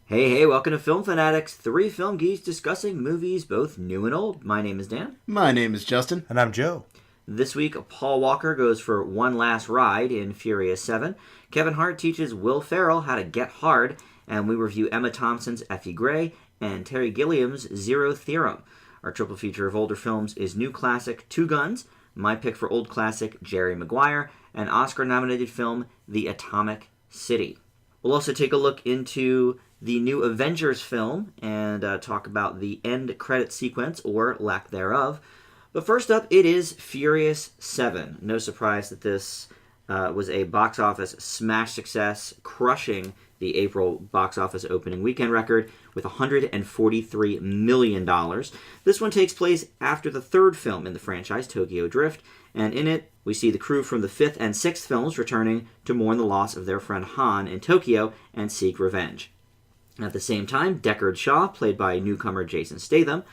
Hey, welcome to Film Fanatics, three film geeks discussing movies both new and old. My name is Dan. My name is Justin. And I'm Joe. This week, Paul Walker goes for one last ride in Furious 7. Kevin Hart teaches Will Ferrell how to get hard, and we review Emma Thompson's Effie Gray and Terry Gilliam's Zero Theorem. Our triple feature of older films is new classic Two Guns, my pick for old classic Jerry Maguire, and Oscar-nominated film The Atomic City. We'll also take a look into the new Avengers film and talk about the end credit sequence, or lack thereof. But first up, it is Furious 7. No surprise that this was a box office smash success, crushing the April box office opening weekend record with $143 million. This one takes place after the third film in the franchise, Tokyo Drift, and in it, we see the crew from the fifth and sixth films returning to mourn the loss of their friend Han in Tokyo and seek revenge. At the same time, Deckard Shaw, played by newcomer Jason Statham,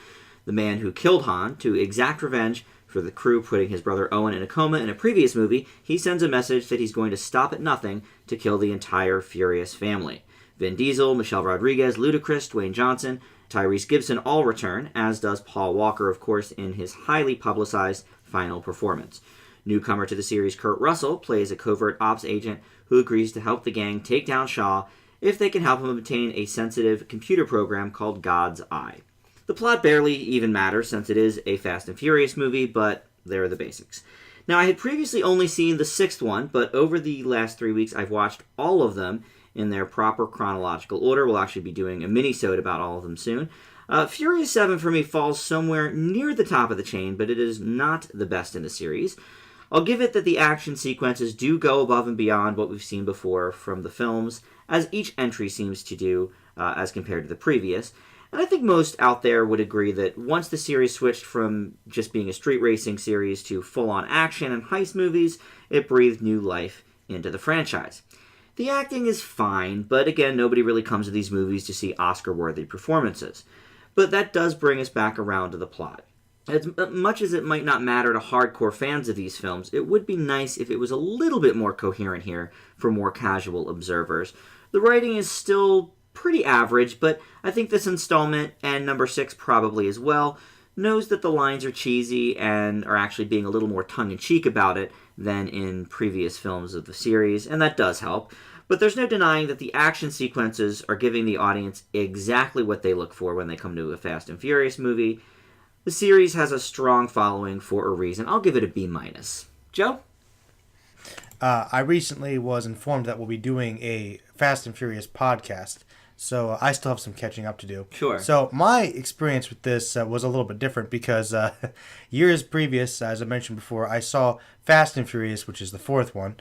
the man who killed Han, to exact revenge for the crew putting his brother Owen in a coma in a previous movie, he sends a message that he's going to stop at nothing to kill the entire Furious family. Vin Diesel, Michelle Rodriguez, Ludacris, Dwayne Johnson, Tyrese Gibson all return, as does Paul Walker, of course, in his highly publicized final performance. Newcomer to the series, Kurt Russell, plays a covert ops agent who agrees to help the gang take down Shaw if they can help him obtain a sensitive computer program called God's Eye. The plot barely even matters since it is a Fast and Furious movie, but there are the basics. Now, I had previously only seen the sixth one, but over the last 3 weeks I've watched all of them in their proper chronological order. We'll actually be doing a mini-sode about all of them soon. Furious 7 for me falls somewhere near the top of the chain, but it is not the best in the series. I'll give it that the action sequences do go above and beyond what we've seen before from the films, as each entry seems to do as compared to the previous. And I think most out there would agree that once the series switched from just being a street racing series to full-on action and heist movies, it breathed new life into the franchise. The acting is fine, but again, nobody really comes to these movies to see Oscar-worthy performances. But that does bring us back around to the plot. As much as it might not matter to hardcore fans of these films, it would be nice if it was a little bit more coherent here for more casual observers. The writing is still pretty average, but I think this installment, and number 6 probably as well, knows that the lines are cheesy and are actually being a little more tongue-in-cheek about it than in previous films of the series, and that does help. But there's no denying that the action sequences are giving the audience exactly what they look for when they come to a Fast and Furious movie. The series has a strong following for a reason. I'll give it a B-. Joe? I recently was informed that we'll be doing a Fast and Furious podcast, so I still have some catching up to do. Sure. So my experience with this was a little bit different because years previous, as I mentioned before, I saw Fast and Furious, which is the fourth one,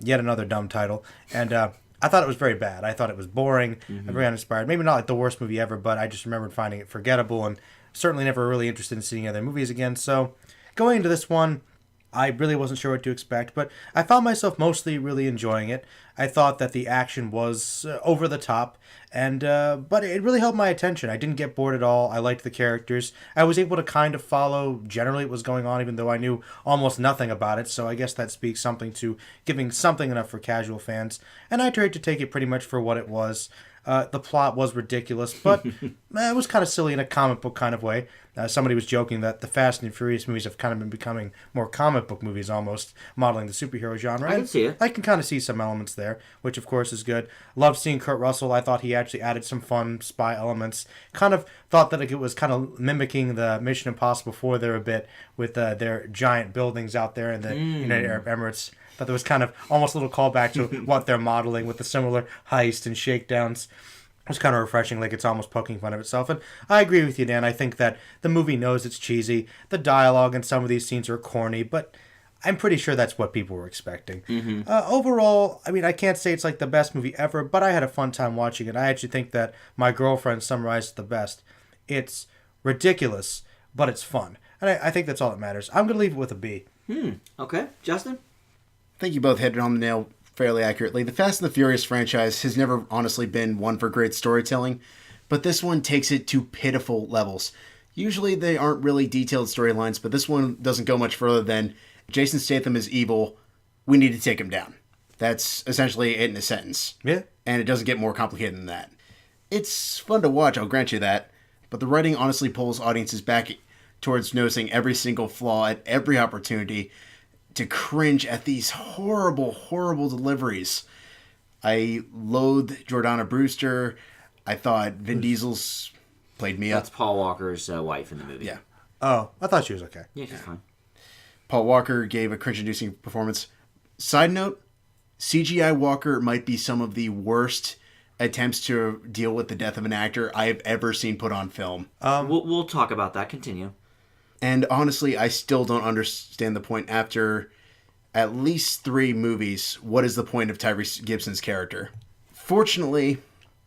yet another dumb title, and I thought it was very bad. I thought it was boring, very uninspired. Maybe not like the worst movie ever, but I just remembered finding it forgettable and certainly never really interested in seeing other movies again. So going into this one, I really wasn't sure what to expect, but I found myself mostly really enjoying it. I thought that the action was over the top, and but it really held my attention. I didn't get bored at all. I liked the characters. I was able to kind of follow generally what was going on, even though I knew almost nothing about it, so I guess that speaks something to giving something enough for casual fans, and I tried to take it pretty much for what it was. The plot was ridiculous, but it was kind of silly in a comic book kind of way. Somebody was joking that the Fast and Furious movies have kind of been becoming more comic book movies almost, modeling the superhero genre. I can see it. I can kind of see some elements there, which of course is good. Loved seeing Kurt Russell. I thought he actually added some fun spy elements. Kind of thought that it was kind of mimicking the Mission Impossible 4 there a bit with their giant buildings out there in the United Arab Emirates. Thought there was kind of almost a little callback to what they're modeling with the similar heist and shakedowns. It was kind of refreshing, like it's almost poking fun of itself. And I agree with you, Dan. I think that the movie knows it's cheesy. The dialogue in some of these scenes are corny, but I'm pretty sure that's what people were expecting. Overall, I mean, I can't say it's like the best movie ever, but I had a fun time watching it. I actually think that my girlfriend summarized it the best. It's ridiculous, but it's fun. And I think that's all that matters. I'm going to leave it with a B. Okay. Justin? I think you both hit it on the nail fairly accurately. The Fast and the Furious franchise has never honestly been one for great storytelling, but this one takes it to pitiful levels. Usually they aren't really detailed storylines, but this one doesn't go much further than Jason Statham is evil, we need to take him down. That's essentially it in a sentence. Yeah. And it doesn't get more complicated than that. It's fun to watch, I'll grant you that, but the writing honestly pulls audiences back towards noticing every single flaw at every opportunity to cringe at these horrible, horrible deliveries. I loathe Jordana Brewster. I thought Vin Diesel's played Mia. That's Paul Walker's wife in the movie. Yeah. Oh, I thought she was okay. Yeah, she's fine. Paul Walker gave a cringe-inducing performance. Side note, CGI Walker might be some of the worst attempts to deal with the death of an actor I have ever seen put on film. We'll talk about that. Continue. And honestly, I still don't understand the point after at least 3 movies. What is the point of Tyrese Gibson's character? Fortunately,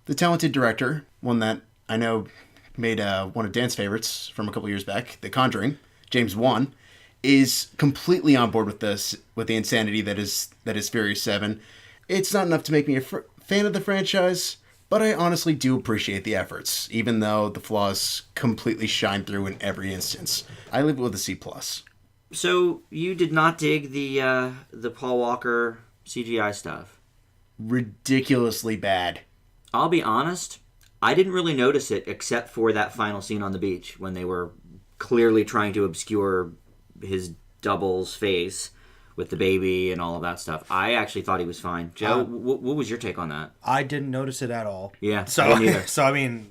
the talented director, one that I know made one of Dan's favorites from a couple years back, The Conjuring, James Wan, is completely on board with this, with the insanity that is Furious 7. It's not enough to make me a fan of the franchise, but I honestly do appreciate the efforts, even though the flaws completely shine through in every instance. I leave it with a C+. So you did not dig the Paul Walker CGI stuff? Ridiculously bad. I'll be honest, I didn't really notice it except for that final scene on the beach when they were clearly trying to obscure his double's face with the baby and all of that stuff. I actually thought he was fine. Joe, what was your take on that? I didn't notice it at all. Yeah, So, I didn't either. so I mean,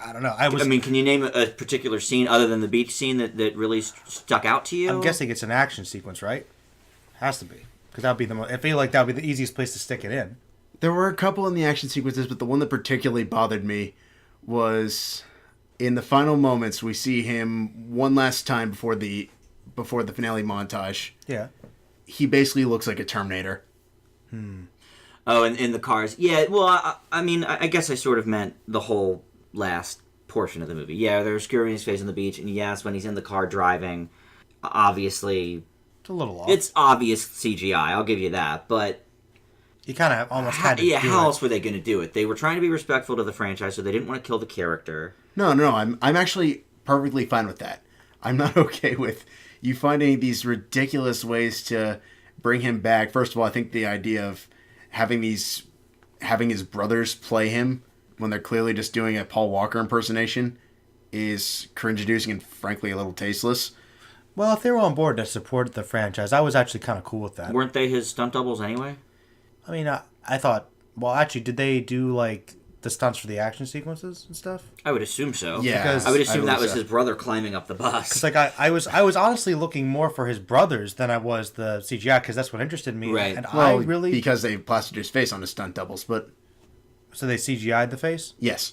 I don't know. Can you name a particular scene other than the beach scene that really stuck out to you? I'm guessing it's an action sequence, right? Has to be, because that'd be I feel like that would be the easiest place to stick it in. There were a couple in the action sequences, but the one that particularly bothered me was in the final moments. We see him one last time before the finale montage. Yeah. He basically looks like a Terminator. Oh, and in the cars. Yeah, well, I mean, I guess I sort of meant the whole last portion of the movie. Yeah, they're obscuring his face on the beach, and yes, when he's in the car driving, obviously... It's a little off. It's obvious CGI, I'll give you that, but... You kind of almost had to do how it. else were they going to do it? They were trying to be respectful to the franchise, so they didn't want to kill the character. No, I'm actually perfectly fine with that. I'm not okay with you finding these ridiculous ways to bring him back. First of all, I think the idea of having his brothers play him when they're clearly just doing a Paul Walker impersonation is cringe-inducing and frankly a little tasteless. Well, if they were on board to support the franchise, I was actually kind of cool with that. Weren't they his stunt doubles anyway? I mean, I thought, well, actually, did they do, like, the stunts for the action sequences and stuff? I would assume so. Yeah. Because I would assume that was so. his brother climbing up the bus. It's like, I was honestly looking more for his brothers than I was the CGI, because that's what interested me. Right. And Well, I really... because they plastered his face on his stunt doubles, but So they CGI'd the face? yes.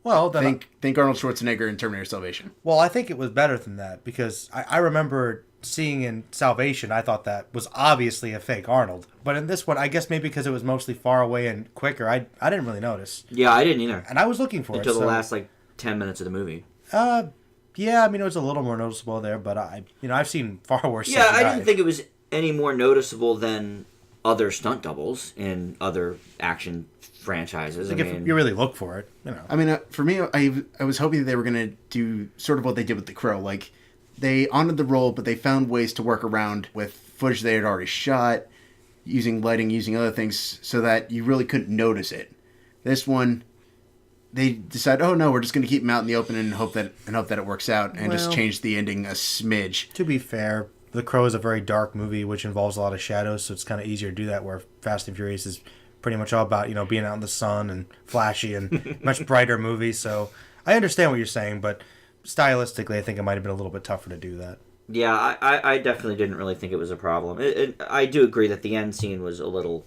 Well, then... Think Arnold Schwarzenegger in Terminator Salvation. Well, I think it was better than that, because I remember seeing in Salvation, I thought that was obviously a fake Arnold. But in this one, I guess maybe because it was mostly far away and quicker, I didn't really notice. Yeah, I didn't either. And I was looking for Until it. the last, 10 minutes of the movie. Yeah, I mean, it was a little more noticeable there, but I've seen far worse. Yeah, I CGI. didn't think it was any more noticeable than other stunt doubles in other action franchises. Like if you really look for it, I mean, for me, I was hoping that they were going to do sort of what they did with The Crow. Like, they honored the role, but they found ways to work around with footage they had already shot, using lighting, using other things, so that you really couldn't notice it. This one, they decided, oh no, we're just going to keep him out in the open and hope that it works out, and just change the ending a smidge. To be fair, The Crow is a very dark movie, which involves a lot of shadows, so it's kind of easier to do that, where Fast and Furious is pretty much all about, being out in the sun and flashy and much brighter movie. So I understand what you're saying, but stylistically, I think it might have been a little bit tougher to do that. Yeah, I definitely didn't really think it was a problem. I do agree that the end scene was a little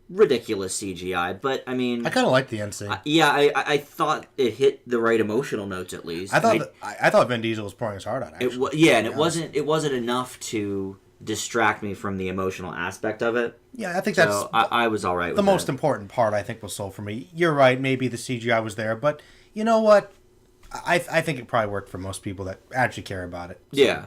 ridiculous CGI, but I mean... I kind of liked the end scene. I thought it hit the right emotional notes at least. I thought Vin Diesel was pouring his heart out, actually. It wasn't enough to distract me from the emotional aspect of it. Yeah, I think that's... So I was all right with the that. most important part, I think, was sold for me. You're right, maybe the CGI was there, but you know what? I think it probably worked for most people that actually care about it. So, Yeah.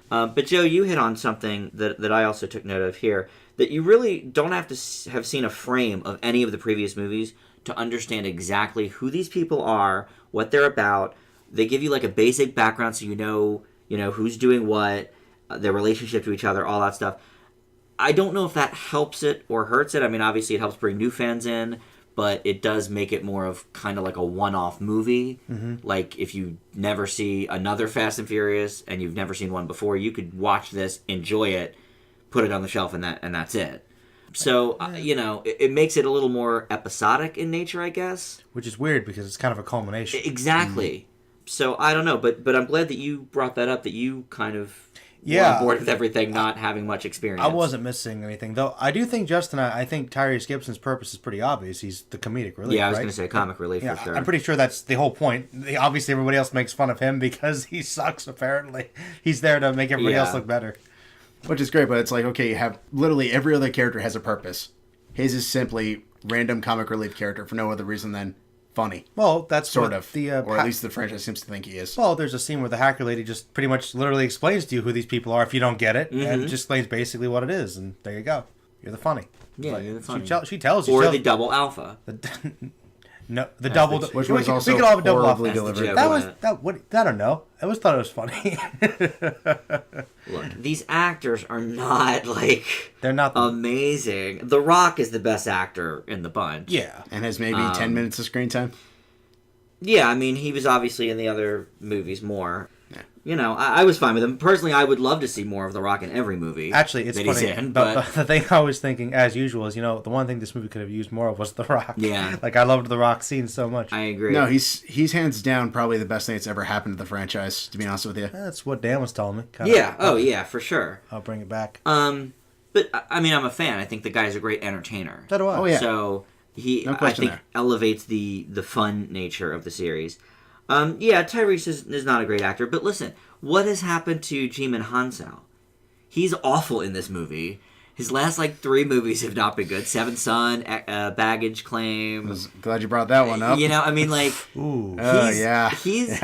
But Joe, you hit on something that I also took note of here, that you really don't have to have seen a frame of any of the previous movies to understand exactly who these people are, what they're about. They give you like a basic background so you know who's doing what, their relationship to each other, all that stuff. I don't know if that helps it or hurts it. I mean, obviously it helps bring new fans in, but it does make it more of kind of like a one-off movie. Like if you never see another Fast and Furious and you've never seen one before, you could watch this, enjoy it, put it on the shelf, and that's it. So, it makes it a little more episodic in nature, I guess. Which is weird because it's kind of a culmination. Exactly. So, I don't know, but I'm glad that you brought that up, that you kind of were on board with everything, not having much experience. I wasn't missing anything, though. I do think, Justin, I think Tyrese Gibson's purpose is pretty obvious. He's the comedic relief, Yeah, I was going to say comic relief for sure. I'm pretty sure that's the whole point. Obviously, everybody else makes fun of him because he sucks, apparently. He's there to make everybody else look better. Which is great, but it's like, okay, you have literally every other character has a purpose. His is simply random comic relief character for no other reason than funny. Well, that's sort of, the or at least the franchise seems to think he is. Well, there's a scene where the hacker lady just pretty much literally explains to you who these people are if you don't get it, and just explains basically what it is, and there you go. You're the funny. Yeah, you're the funny. She tells you. Or the double alpha. No, the double. Which was also we could all have a double horribly off. delivered. I don't know. I always thought it was funny. Look, these actors are not they're not amazing. The Rock is the best actor in the bunch. Yeah, and has maybe 10 minutes of screen time. Yeah, I mean, he was obviously in the other movies more. Yeah. I was fine with him. Personally, I would love to see more of The Rock in every movie. Actually, it's that funny. He's in, but the thing I was thinking, as usual, is the one thing this movie could have used more of was The Rock. Yeah. I loved The Rock scene so much. I agree. No, he's hands down probably the best thing that's ever happened to the franchise, to be honest with you. That's what Dan was telling me. Yeah, for sure. I'll bring it back. But, I mean, I'm a fan. I think the guy's a great entertainer. So do I. Oh, yeah. So, he, No I question think, there. elevates the fun nature of the series. Tyrese is not a great actor, but listen, what has happened to Jimon Hounsou? He's awful in this movie. His last, 3 movies have not been good. Seventh Son, Baggage Claim. I was glad you brought that one up. Ooh. He's...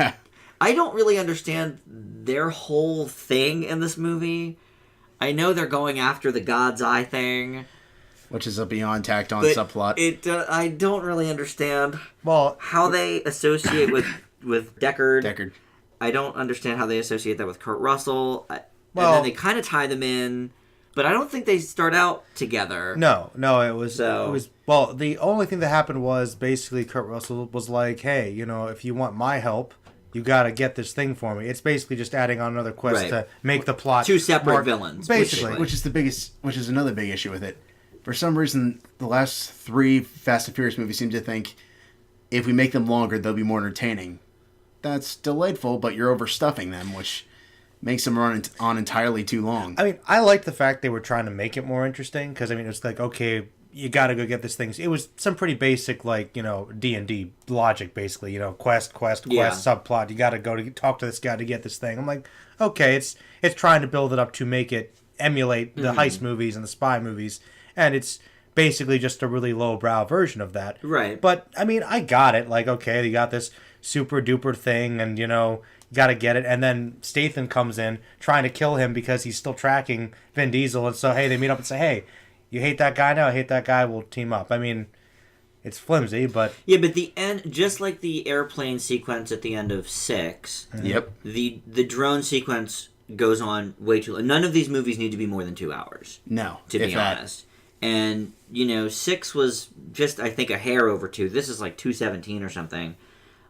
I don't really understand their whole thing in this movie. I know they're going after the God's Eye thing. Which is a beyond tacked on But subplot. I don't really understand Well, how they associate with Deckard. Deckard. I don't understand how they associate that with Kurt Russell. And Well- then they kind of tie them in, but I don't think they start out together. No, it was. Well, the only thing that happened was basically Kurt Russell was like, "Hey, if you want my help, you got to get this thing for me." It's basically just adding on another quest Right. to make the plot 2 separate more- villains, basically. basically. Which is another big issue with it. For some reason, the last 3 Fast and Furious movies seem to think if we make them longer, they'll be more entertaining. That's delightful, but you're overstuffing them, which makes them run on entirely too long. I mean, I liked the fact they were trying to make it more interesting because it's like, okay, you got to go get this thing. It was some pretty basic D&D logic, basically. Quest, subplot. You got to go to talk to this guy to get this thing. I'm like, okay, it's trying to build it up to make it emulate the heist movies and the spy movies. And it's basically just a really lowbrow version of that. Right. But, I mean, I got it. Okay, you got this super duper thing and, you got to get it. And then Statham comes in trying to kill him because he's still tracking Vin Diesel. And so, hey, they meet up and say, hey, you hate that guy now? I hate that guy. We'll team up. I mean, it's flimsy, but... Yeah, but the end, just like the airplane sequence at the end of 6, Yep. the drone sequence goes on way too long. None of these movies need to be more than 2 hours. No, to be honest. And, 6 was just, I think, a hair over 2. This is 2:17 or something.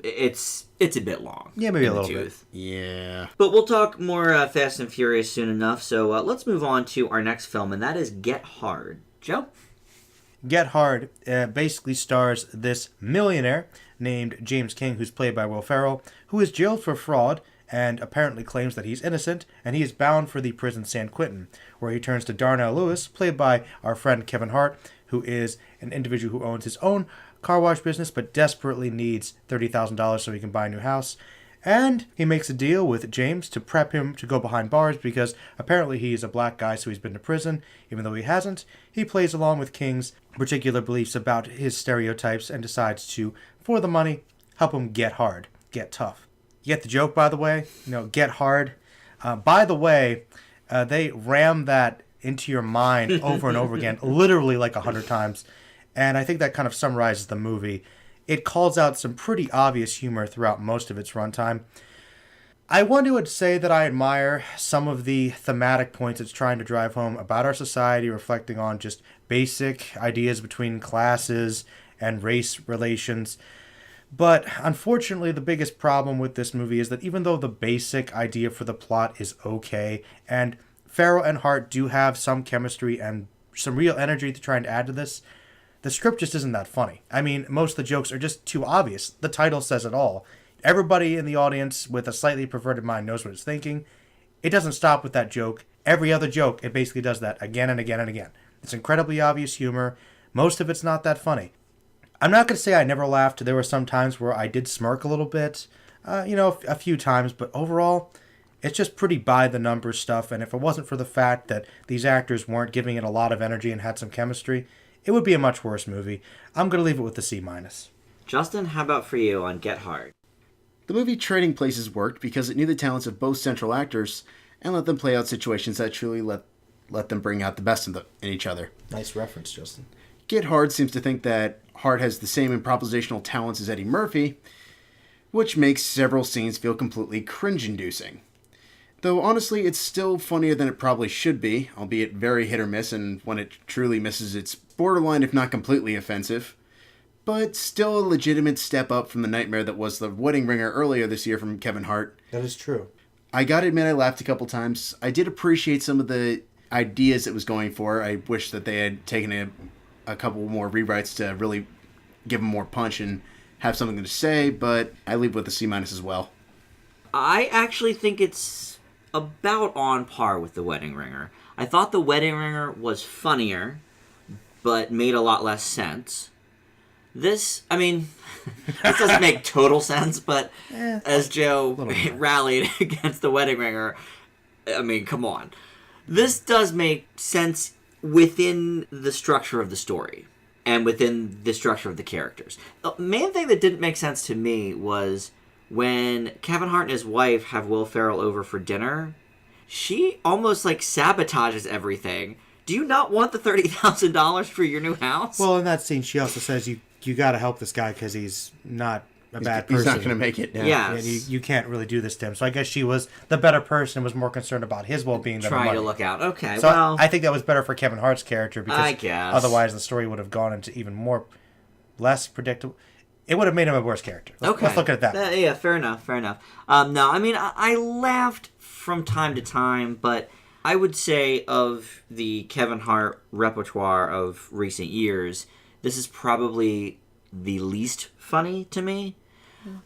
It's a bit long. Yeah, maybe a in the little tooth. bit. Yeah. But we'll talk more Fast and Furious soon enough. So let's move on to our next film, and that is Get Hard. Joe? Get Hard basically stars this millionaire named James King, who's played by Will Ferrell, who is jailed for fraud and apparently claims that he's innocent, and he is bound for the prison San Quentin, where he turns to Darnell Lewis, played by our friend Kevin Hart, who is an individual who owns his own car wash business but desperately needs $30,000 so he can buy a new house. And he makes a deal with James to prep him to go behind bars because apparently he's a black guy, so he's been to prison, even though he hasn't. He plays along with King's particular beliefs about his stereotypes and decides to, for the money, help him get hard, get tough. You get the joke, by the way? Get hard. By the way, they ram that into your mind over and over again, literally 100 times. And I think that kind of summarizes the movie. It calls out some pretty obvious humor throughout most of its runtime. I want to say that I admire some of the thematic points it's trying to drive home about our society, reflecting on just basic ideas between classes and race relations. But unfortunately, the biggest problem with this movie is that even though the basic idea for the plot is okay, and Ferrell and Hart do have some chemistry and some real energy to try and add to this, the script just isn't that funny. I mean, most of the jokes are just too obvious. The title says it all. Everybody in the audience with a slightly perverted mind knows what it's thinking. It doesn't stop with that joke. Every other joke, it basically does that again and again and again. It's incredibly obvious humor. Most of it's not that funny. I'm not going to say I never laughed. There were some times where I did smirk a little bit, a few times, but overall, it's just pretty by-the-numbers stuff, and if it wasn't for the fact that these actors weren't giving it a lot of energy and had some chemistry, it would be a much worse movie. I'm going to leave it with the C-. Justin, how about for you on Get Hard? The movie Trading Places worked because it knew the talents of both central actors and let them play out situations that truly let them bring out the best in each other. Nice reference, Justin. Get Hard seems to think that Hart has the same improvisational talents as Eddie Murphy, which makes several scenes feel completely cringe-inducing. Though honestly, it's still funnier than it probably should be, albeit very hit or miss, and when it truly misses, it's borderline if not completely offensive. But still a legitimate step up from the nightmare that was The Wedding Ringer earlier this year from Kevin Hart. That is true. I gotta admit I laughed a couple times. I did appreciate some of the ideas it was going for. I wish that they had taken a couple more rewrites to really give them more punch and have something to say, but I leave with a C- as well. I actually think it's about on par with The Wedding Ringer. I thought The Wedding Ringer was funnier, but made a lot less sense. This doesn't make total sense, but as Joe rallied against The Wedding Ringer, come on. This does make sense within the structure of the story and within the structure of the characters. The main thing that didn't make sense to me was when Kevin Hart and his wife have Will Ferrell over for dinner, she almost sabotages everything. Do you not want the $30,000 for your new house? Well, in that scene, she also says you got to help this guy because he's not a bad person. He's not going to make it. Yeah. And you can't really do this to him. So I guess she was the better person and was more concerned about his well-being than trying money. to look out. Okay, so well, I think that was better for Kevin Hart's character because I guess. Otherwise the story would have gone into even less predictable. It would have made him a worse character. Let's look at it that way. Yeah, fair enough. No, I laughed from time to time, but I would say of the Kevin Hart repertoire of recent years, this is probably the least funny to me.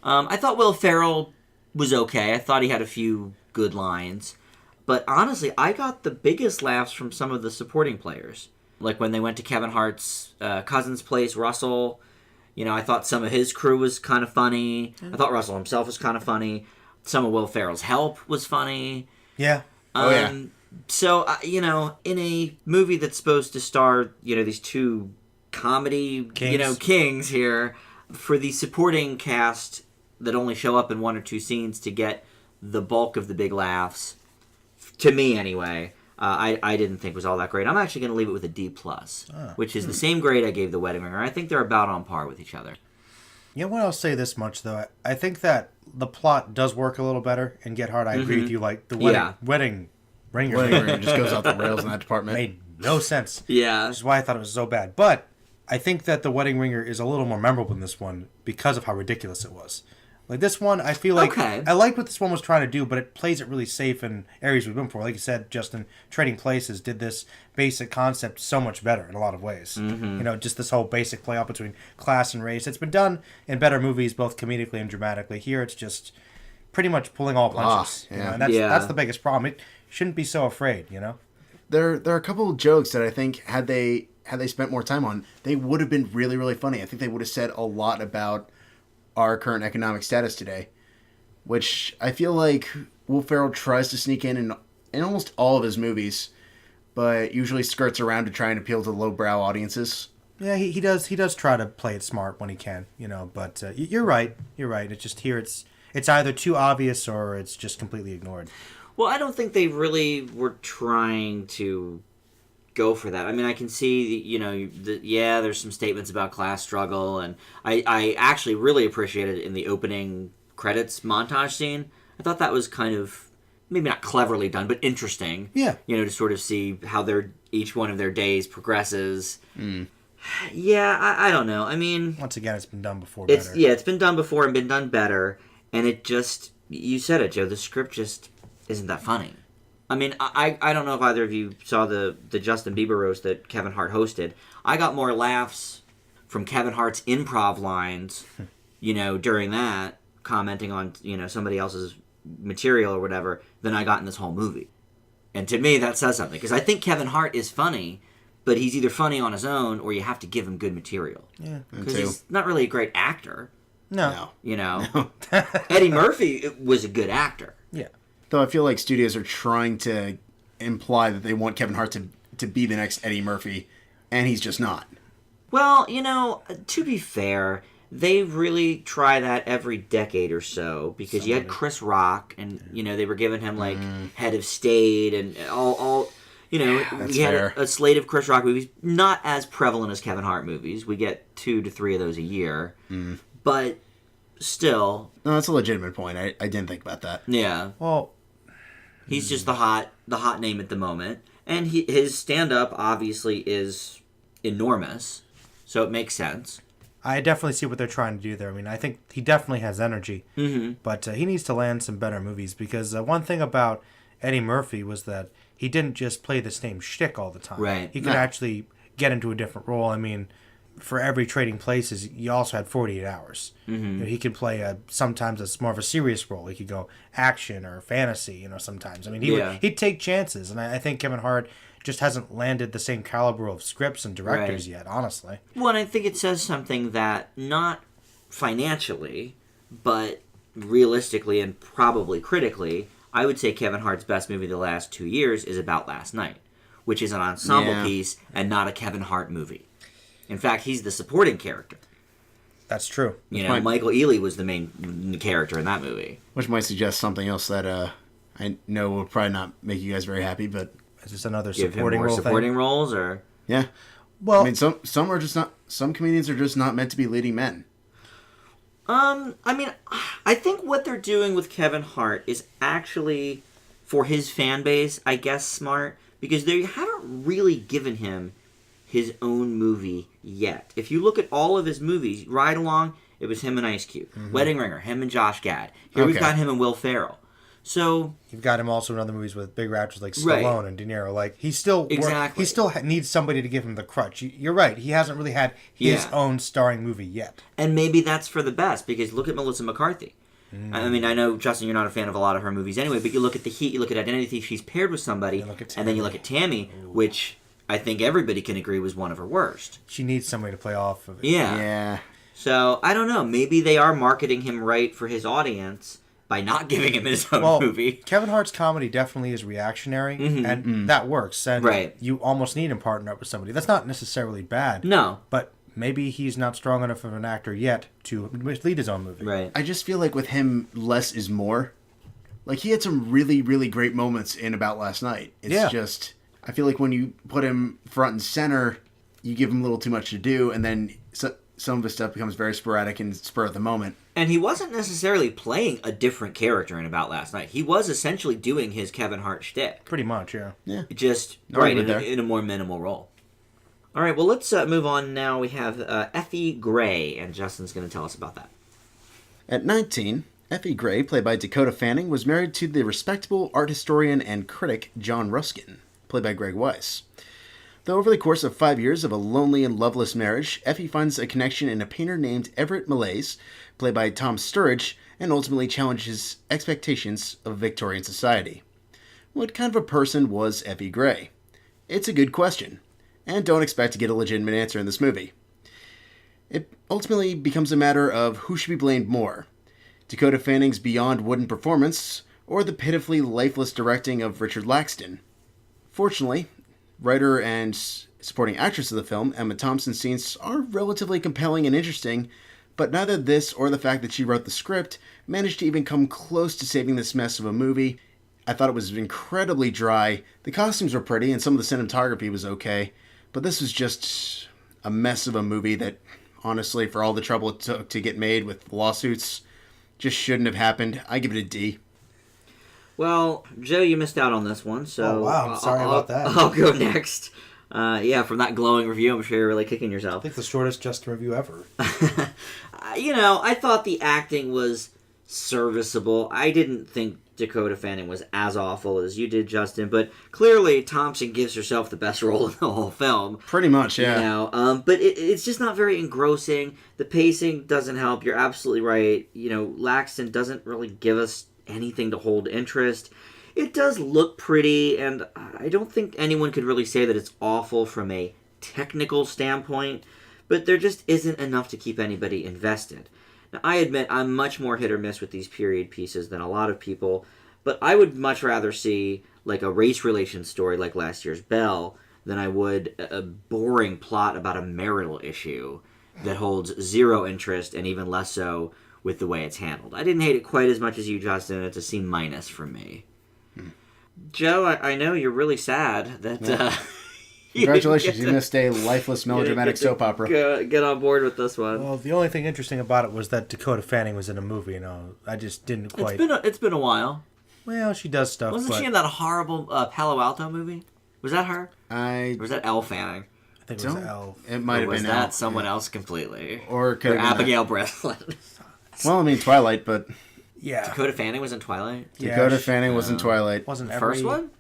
I thought Will Ferrell was okay. I thought he had a few good lines. But honestly, I got the biggest laughs from some of the supporting players. Like when they went to Kevin Hart's cousin's place, Russell. I thought some of his crew was kind of funny. I thought Russell himself was kind of funny. Some of Will Ferrell's help was funny. Yeah. So, in a movie that's supposed to star, these two comedy, kings here, for the supporting cast that only show up in one or two scenes to get the bulk of the big laughs, to me anyway, I didn't think was all that great. I'm actually going to leave it with a D+, which is the same grade I gave The Wedding Ringer. I think they're about on par with each other. What I'll say this much, though. I think that the plot does work a little better in Get Hard. I agree with you. Like, the Wedding Ringer just goes off the rails in that department. Made no sense. Yeah. Which is why I thought it was so bad. But I think that The Wedding Ringer is a little more memorable than this one because of how ridiculous it was. Like, this one, I feel like... Okay. I liked what this one was trying to do, but it plays it really safe in areas we've been before. Like you said, Justin, Trading Places did this basic concept so much better in a lot of ways. Mm-hmm. Just this whole basic play-off between class and race. It's been done in better movies, both comedically and dramatically. Here, it's just pretty much pulling all punches. And that's the biggest problem. It shouldn't be so afraid, There are a couple of jokes that I think had they spent more time on, they would have been really, really funny. I think they would have said a lot about our current economic status today, which I feel like Will Ferrell tries to sneak in almost all of his movies, but usually skirts around to try and appeal to lowbrow audiences. Yeah, he does try to play it smart when he can, but you're right. It's just here it's either too obvious or it's just completely ignored. Well, I don't think they really were trying to go for that. I can see, there's some statements about class struggle, and I actually really appreciated it in the opening credits montage scene. I thought that was kind of, maybe not cleverly done, but interesting. Yeah. To sort of see how each one of their days progresses. Yeah, I don't know. I mean, Once again, it's been done before it's better. it's been done before and been done better, and it just, you said it, Joe. The script just isn't that funny. I mean, I don't know if either of you saw the Justin Bieber roast that Kevin Hart hosted. I got more laughs from Kevin Hart's improv lines, during that, commenting on, somebody else's material or whatever, than I got in this whole movie. And to me, that says something. Because I think Kevin Hart is funny, but he's either funny on his own or you have to give him good material. Yeah. Because he's not really a great actor. No. Eddie Murphy was a good actor. Yeah. Though I feel like studios are trying to imply that they want Kevin Hart to be the next Eddie Murphy, and he's just not. Well, to be fair, they really try that every decade or so, because you had Chris Rock, and they were giving him like head of state and all. That's you had fair. a slate of Chris Rock movies, not as prevalent as Kevin Hart movies. We get 2 to 3 of those a year, but still, No, that's a legitimate point. I didn't think about that. yeah. Well, He's just the hot name at the moment, and his stand up obviously is enormous, so it makes sense. I definitely see what they're trying to do there. I mean, I think he definitely has energy, but he needs to land some better movies, because one thing about Eddie Murphy was that he didn't just play the same shtick all the time. Right. He could actually get into a different role. I mean, for every Trading Places, you also had 48 Hours. He could play sometimes it's more of a serious role. He could go action or fantasy, sometimes. I mean, he'd take chances, and I think Kevin Hart just hasn't landed the same caliber of scripts and directors yet, honestly. Well, and I think it says something that, not financially, but realistically and probably critically, I would say Kevin Hart's best movie the last 2 years is About Last Night, which is an ensemble piece and not a Kevin Hart movie. In fact, he's the supporting character. That's true. Michael Ealy was the main character in that movie. Which might suggest something else that I know will probably not make you guys very happy, but Is this another Give him supporting more role supporting thing? roles, or yeah. Well, I mean, some are just not. Some comedians are just not meant to be leading men. I mean, I think what they're doing with Kevin Hart is actually, for his fan base, I guess, smart, because they haven't really given him his own movie yet. If you look at all of his movies, Ride Along, it was him and Ice Cube. Wedding Ringer, him and Josh Gad. Here we've got him and Will Ferrell. So you've got him also in other movies with big actors like Right. Stallone and De Niro. Like he still Exactly. he still needs somebody to give him the crutch. You're right. He hasn't really had his own starring movie yet. And maybe that's for the best, because look at Melissa McCarthy. I mean, I know, Justin, you're not a fan of a lot of her movies anyway, but you look at The Heat, you look at Identity Thief, she's paired with somebody, and then you look at Tammy, which I think everybody can agree was one of her worst. She needs somebody to play off of it. Yeah. So, I don't know. Maybe they are marketing him right for his audience by not giving him his own movie. Kevin Hart's comedy definitely is reactionary, and that works. And Right. you almost need him partnered up with somebody. That's not necessarily bad. No. But maybe he's not strong enough of an actor yet to lead his own movie. Right. I just feel like with him, less is more. Like, he had some really, really great moments in About Last Night. It's just, I feel like when you put him front and center, you give him a little too much to do, and then some of his stuff becomes very sporadic and spur of the moment. And he wasn't necessarily playing a different character in About Last Night. He was essentially doing his Kevin Hart shtick. Pretty much, yeah. Yeah. Just in a more minimal role. All right, well, let's move on now. We have Effie Gray, and Justin's going to tell us about that. At 19, Effie Gray, played by Dakota Fanning, was married to the respectable art historian and critic John Ruskin, played by Greg Weiss. Though over the course of 5 years of a lonely and loveless marriage, Effie finds a connection in a painter named Everett Malaise, played by Tom Sturridge, and ultimately challenges expectations of Victorian society. What kind of a person was Effie Gray? It's a good question, and don't expect to get a legitimate answer in this movie. It ultimately becomes a matter of who should be blamed more, Dakota Fanning's beyond wooden performance, or the pitifully lifeless directing of Richard Laxton. Fortunately, writer and supporting actress of the film, Emma Thompson's scenes are relatively compelling and interesting, but neither this or the fact that she wrote the script managed to even come close to saving this mess of a movie. I thought it was incredibly dry. The costumes were pretty and some of the cinematography was okay, but this was just a mess of a movie that, honestly, for all the trouble it took to get made with lawsuits, just shouldn't have happened. I give it a D. Well, Joe, you missed out on this one, so... Oh, wow, I'm sorry about that. I'll go next. Yeah, from that glowing review, I'm sure you're really kicking yourself. I think the shortest Justin review ever. I thought the acting was serviceable. I didn't think Dakota Fanning was as awful as you did, Justin, but clearly Thompson gives herself the best role in the whole film. Pretty much, yeah. But it's just not very engrossing. The pacing doesn't help. You're absolutely right. Laxton doesn't really give us anything to hold interest. It does look pretty, and I don't think anyone could really say that it's awful from a technical standpoint, but there just isn't enough to keep anybody invested. Now, I admit I'm much more hit or miss with these period pieces than a lot of people, but I would much rather see like a race relations story like last year's Belle than I would a boring plot about a marital issue that holds zero interest and even less so with the way it's handled. I didn't hate it quite as much as you, Justin. It's a C- for me. Joe, I know you're really sad that... Congratulations, you missed a lifeless melodramatic soap opera. Get on board with this one. Well, the only thing interesting about it was that Dakota Fanning was in a movie. I just didn't quite... It's been a while. Well, she does stuff, Wasn't she in that horrible Palo Alto movie? Was that her? Or was that Elle Fanning? I think it was Elle. It might have been Elle. Was that someone else completely? Or could have been Abigail Breslin. Well, I mean, Twilight, but... Yeah. Dakota Fanning was in Twilight? Dakota Fanning was in Twilight. Wasn't the first one?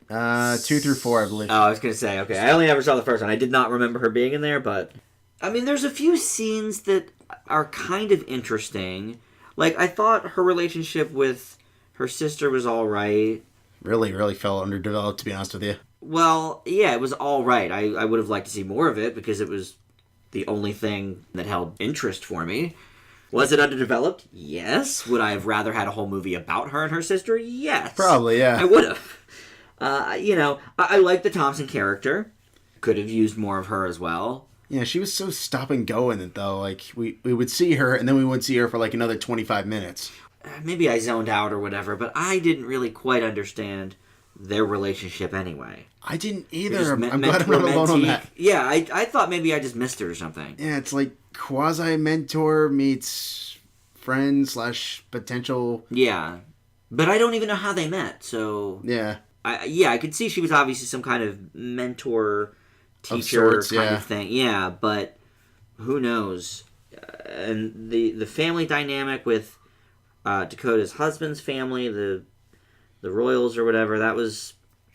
2 through 4, I believe. Oh, I was going to say, okay. I only ever saw the first one. I did not remember her being in there, but... I mean, there's a few scenes that are kind of interesting. Like, I thought her relationship with her sister was all right. Really, really felt underdeveloped, to be honest with you. Well, yeah, it was all right. I would have liked to see more of it because it was the only thing that held interest for me. Was it underdeveloped? Yes. Would I have rather had a whole movie about her and her sister? Yes. Probably, yeah. I would have. I like the Thompson character. Could have used more of her as well. Yeah, she was so stop and go in it, though. Like, we would see her, and then we wouldn't see her for, like, another 25 minutes. Maybe I zoned out or whatever, but I didn't really quite understand their relationship anyway. I didn't either. I'm glad I'm not alone on that. Yeah, I thought maybe I just missed her or something. Yeah, it's like quasi-mentor meets friend / potential... Yeah, but I don't even know how they met, so... Yeah. I could see she was obviously some kind of mentor, teacher kind of thing. Yeah, but who knows? And the family dynamic with Dakota's husband's family, the Royals or whatever, it was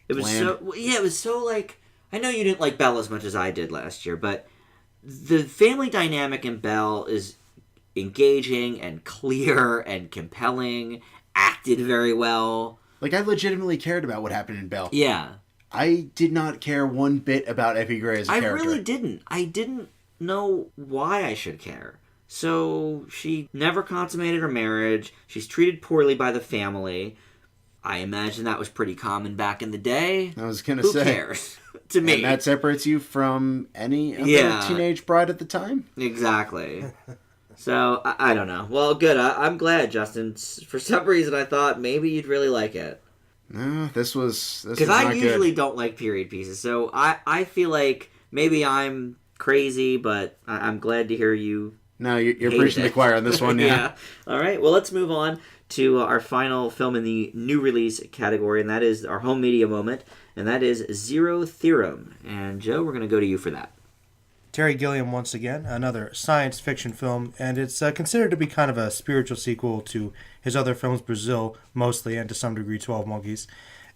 so like, I know you didn't like Belle as much as I did last year, but the family dynamic in Belle is engaging and clear and compelling, acted very well. Like, I legitimately cared about what happened in Belle. Yeah. I did not care one bit about Effie Gray as a character. I really didn't. I didn't know why I should care. So, she never consummated her marriage. She's treated poorly by the family. I imagine that was pretty common back in the day. I was going to say. Who cares? To me. And that separates you from any other teenage bride at the time? Exactly. So, I don't know. Well, good. I'm glad, Justin. For some reason, I thought maybe you'd really like it. No, this was because I usually don't like period pieces. So, I feel like maybe I'm crazy, but I'm glad to hear you. No, you're preaching the choir on this one, yeah. Yeah. All right. Well, let's move on to our final film in the new release category, and that is our home media moment, and that is Zero Theorem. And, Joe, we're going to go to you for that. Terry Gilliam once again, another science fiction film, and it's considered to be kind of a spiritual sequel to his other films, Brazil, mostly, and to some degree 12 Monkeys.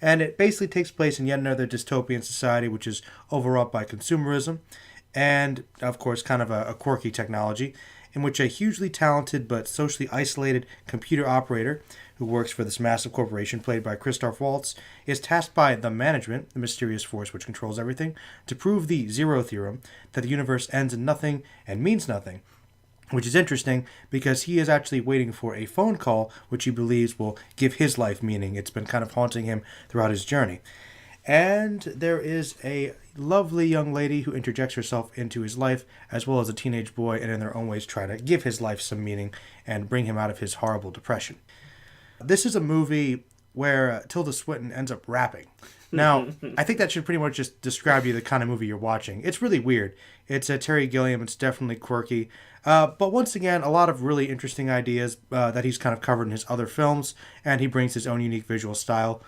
And it basically takes place in yet another dystopian society which is overwrought by consumerism, and, of course, kind of a quirky technology, in which a hugely talented but socially isolated computer operator who works for this massive corporation, played by Christoph Waltz, is tasked by the management, the mysterious force which controls everything, to prove the Zero Theorem, that the universe ends in nothing and means nothing. Which is interesting because he is actually waiting for a phone call which he believes will give his life meaning. It's been kind of haunting him throughout his journey. And there is a lovely young lady who interjects herself into his life, as well as a teenage boy, and in their own ways try to give his life some meaning and bring him out of his horrible depression. This is a movie where Tilda Swinton ends up rapping. Now, I think that should pretty much just describe you the kind of movie you're watching. It's really weird. It's Terry Gilliam. It's definitely quirky. But once again, a lot of really interesting ideas that he's kind of covered in his other films, and he brings his own unique visual style.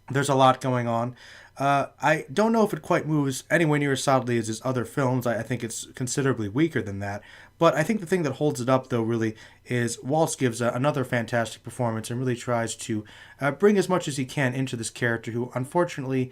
There's a lot going on. I don't know if it quite moves anywhere near as solidly as his other films. I think it's considerably weaker than that. But I think the thing that holds it up, though, really, is Waltz gives another fantastic performance and really tries to bring as much as he can into this character who, unfortunately,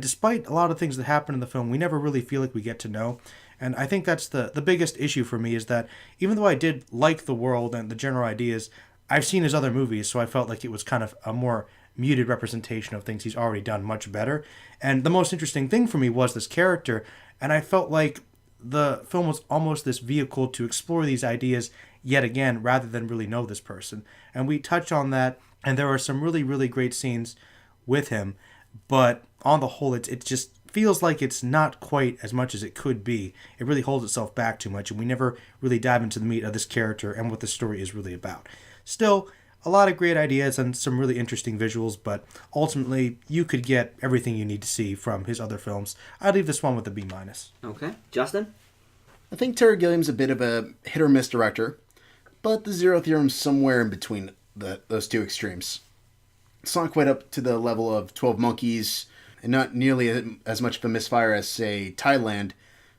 despite a lot of things that happen in the film, we never really feel like we get to know. And I think that's the biggest issue for me, is that even though I did like the world and the general ideas, I've seen his other movies, so I felt like it was kind of a more muted representation of things he's already done much better. And the most interesting thing for me was this character, and I felt like the film was almost this vehicle to explore these ideas yet again, rather than really know this person. And we touch on that, and there are some really, really great scenes with him, but on the whole, it just feels like it's not quite as much as it could be. It really holds itself back too much, and we never really dive into the meat of this character and what the story is really about. Still, a lot of great ideas and some really interesting visuals, but ultimately, you could get everything you need to see from his other films. I'd leave this one with a B-. Okay. Justin? I think Terry Gilliam's a bit of a hit or miss director, but the Zero Theorem's somewhere in between those two extremes. It's not quite up to the level of 12 Monkeys, and not nearly as much of a misfire as, say, Thailand,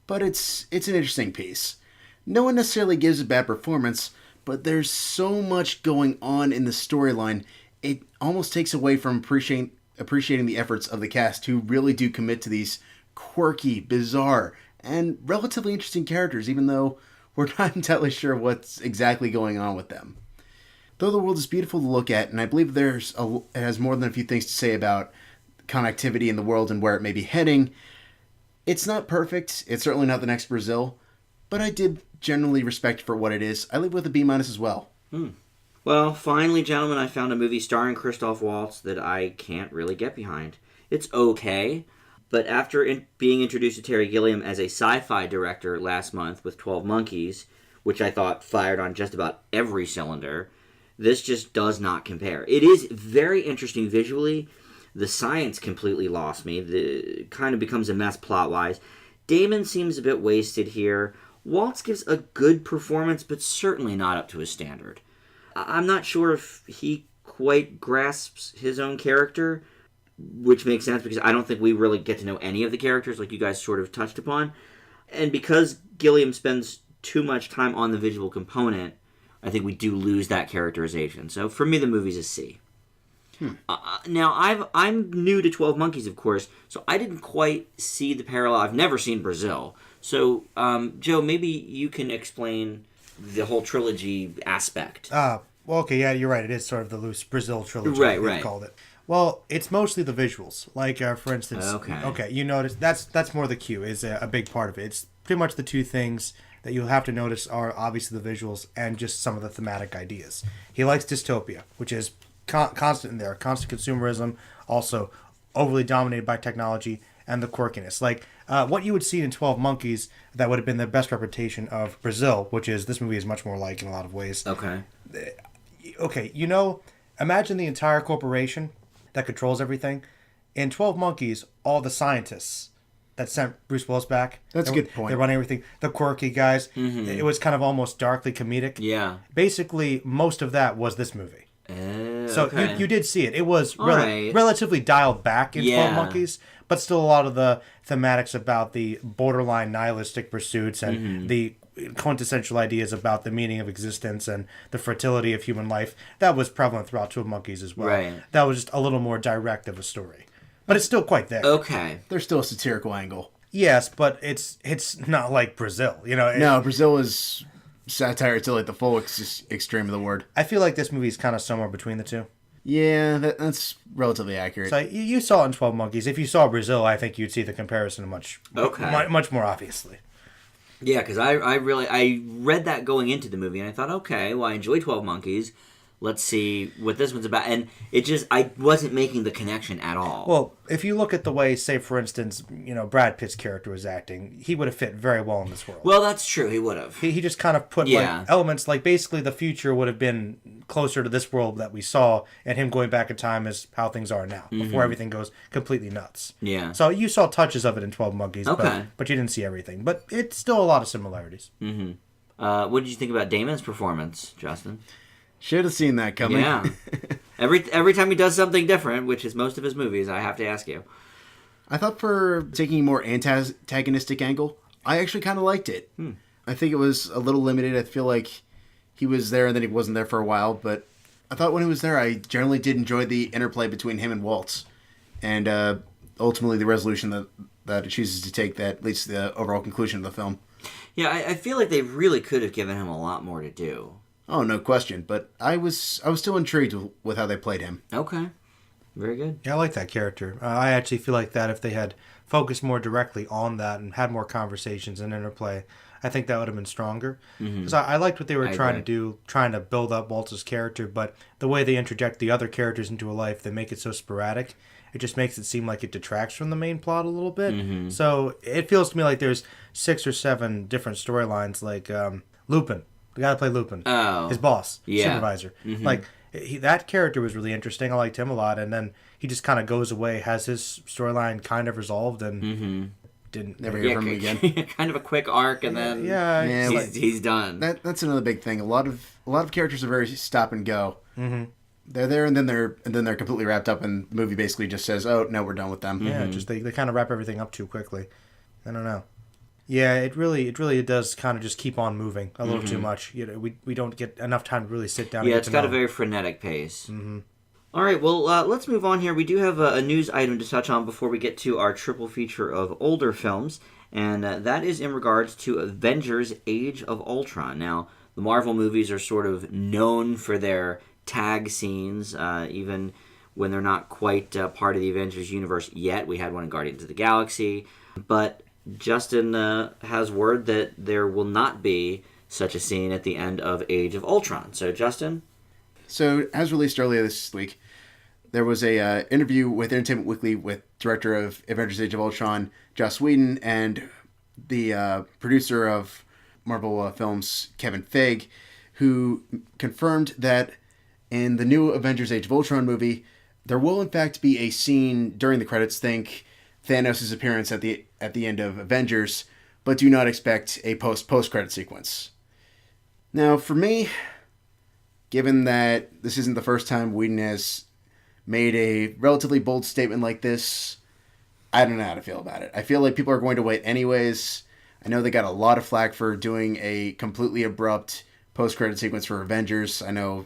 but it's an interesting piece. No one necessarily gives a bad performance, but there's so much going on in the storyline, it almost takes away from appreciating the efforts of the cast, who really do commit to these quirky, bizarre, and relatively interesting characters, even though we're not entirely sure what's exactly going on with them. Though the world is beautiful to look at, and I believe it has more than a few things to say about connectivity in the world and where it may be heading, it's not perfect. It's certainly not the next Brazil, but I did generally respect it for what it is. I leave with a B- as well. Well, finally, gentlemen, I found a movie starring Christoph Waltz that I can't really get behind. It's okay, but after being introduced to Terry Gilliam as a sci-fi director last month with 12 Monkeys, which I thought fired on just about every cylinder, this just does not compare. It is very interesting visually. The science completely lost me. It kind of becomes a mess plot-wise. Damon seems a bit wasted here. Waltz gives a good performance, but certainly not up to his standard. I'm not sure if he quite grasps his own character, which makes sense because I don't think we really get to know any of the characters like you guys sort of touched upon. And because Gilliam spends too much time on the visual component, I think we do lose that characterization. So for me, the movie's a C. Now, I'm new to 12 Monkeys, of course, so I didn't quite see the parallel. I've never seen Brazil. So, Joe, maybe you can explain the whole trilogy aspect. Well, okay, yeah, you're right. It is sort of the loose Brazil trilogy, Right. they called it. Well, it's mostly the visuals. Like, for instance, okay, you notice that's more the cue is a big part of it. It's pretty much the two things that you'll have to notice are obviously the visuals and just some of the thematic ideas. He likes dystopia, which is constant in there, constant consumerism, also overly dominated by technology, and the quirkiness. Like, what you would see in 12 Monkeys that would have been the best representation of Brazil, which is this movie is much more like in a lot of ways. Okay, imagine the entire corporation that controls everything. In 12 Monkeys, all the scientists that sent Bruce Willis back. That's a good point. They're running everything. The quirky guys. Mm-hmm. It was kind of almost darkly comedic. Yeah. Basically, most of that was this movie. So okay. you did see it. It was Right. relatively dialed back in 12 Yeah. Monkeys, but still a lot of the thematics about the borderline nihilistic pursuits and the quintessential ideas about the meaning of existence and the fertility of human life, that was prevalent throughout 12 Monkeys as well. Right. That was just a little more direct of a story. But it's still quite there. Okay. There's still a satirical angle. Yes, but it's not like Brazil. No, Brazil is satire to like the full extreme of the word. I feel like this movie is kind of somewhere between the two. Yeah, that's relatively accurate. So you saw it in 12 Monkeys. If you saw Brazil, I think you'd see the comparison much more obviously. Yeah, because I read that going into the movie, and I thought, okay, well, I enjoy 12 Monkeys. Let's see what this one's about. And I wasn't making the connection at all. Well, if you look at the way, say, for instance, Brad Pitt's character was acting, he would have fit very well in this world. Well, that's true. He would have. He just kind of put like elements, like basically the future would have been closer to this world that we saw, and him going back in time is how things are now, before everything goes completely nuts. Yeah. So you saw touches of it in 12 Monkeys, okay. but you didn't see everything. But it's still a lot of similarities. Mm-hmm. What did you think about Damon's performance, Justin? Should have seen that coming. Yeah. Every time he does something different, which is most of his movies, I have to ask you. I thought for taking a more antagonistic angle, I actually kind of liked it. I think it was a little limited. I feel like he was there and then he wasn't there for a while, but I thought when he was there, I generally did enjoy the interplay between him and Waltz, and ultimately the resolution that it chooses to take that leads to the overall conclusion of the film. Yeah, I feel like they really could have given him a lot more to do. Oh, no question. But I was still intrigued with how they played him. Okay. Very good. Yeah, I like that character. I actually feel like that if they had focused more directly on that and had more conversations and interplay, I think that would have been stronger. Because I liked what they were trying to do, trying to build up Waltz's character, but the way they interject the other characters into a life, they make it so sporadic. It just makes it seem like it detracts from the main plot a little bit. So it feels to me like there's 6 or 7 different storylines, like Lupin, the guy that played Lupin, his boss, supervisor. Like, that character was really interesting. I liked him a lot, and then he just kind of goes away, has his storyline kind of resolved, and didn't Never hear from him again. Kind of a quick arc, and then he's done. That's another big thing. A lot of characters are very stop and go. They're there, and then they're completely wrapped up, and the movie basically just says, "Oh no, we're done with them." Yeah, just they kind of wrap everything up too quickly. I don't know. Yeah, it really does kind of just keep on moving a little too much. You know, we don't get enough time to really sit down. Yeah, it's got a very frenetic pace. All right, well, let's move on here. We do have a news item to touch on before we get to our triple feature of older films, and that is in regards to Avengers: Age of Ultron. Now, the Marvel movies are sort of known for their tag scenes, even when they're not quite part of the Avengers universe yet. We had one in Guardians of the Galaxy, but Justin has word that there will not be such a scene at the end of Age of Ultron. So, Justin? So, as released earlier this week, there was a interview with Entertainment Weekly with director of Avengers: Age of Ultron, Joss Whedon, and the producer of Marvel films, Kevin Feige, who confirmed that in the new Avengers: Age of Ultron movie, there will in fact be a scene during the credits. Think Thanos' appearance at the end of Avengers, but do not expect a post-credit sequence. Now, for me, given that this isn't the first time Whedon has made a relatively bold statement like this, I don't know how to feel about it. I feel like people are going to wait anyways. I know they got a lot of flack for doing a completely abrupt post-credit sequence for Avengers. I know,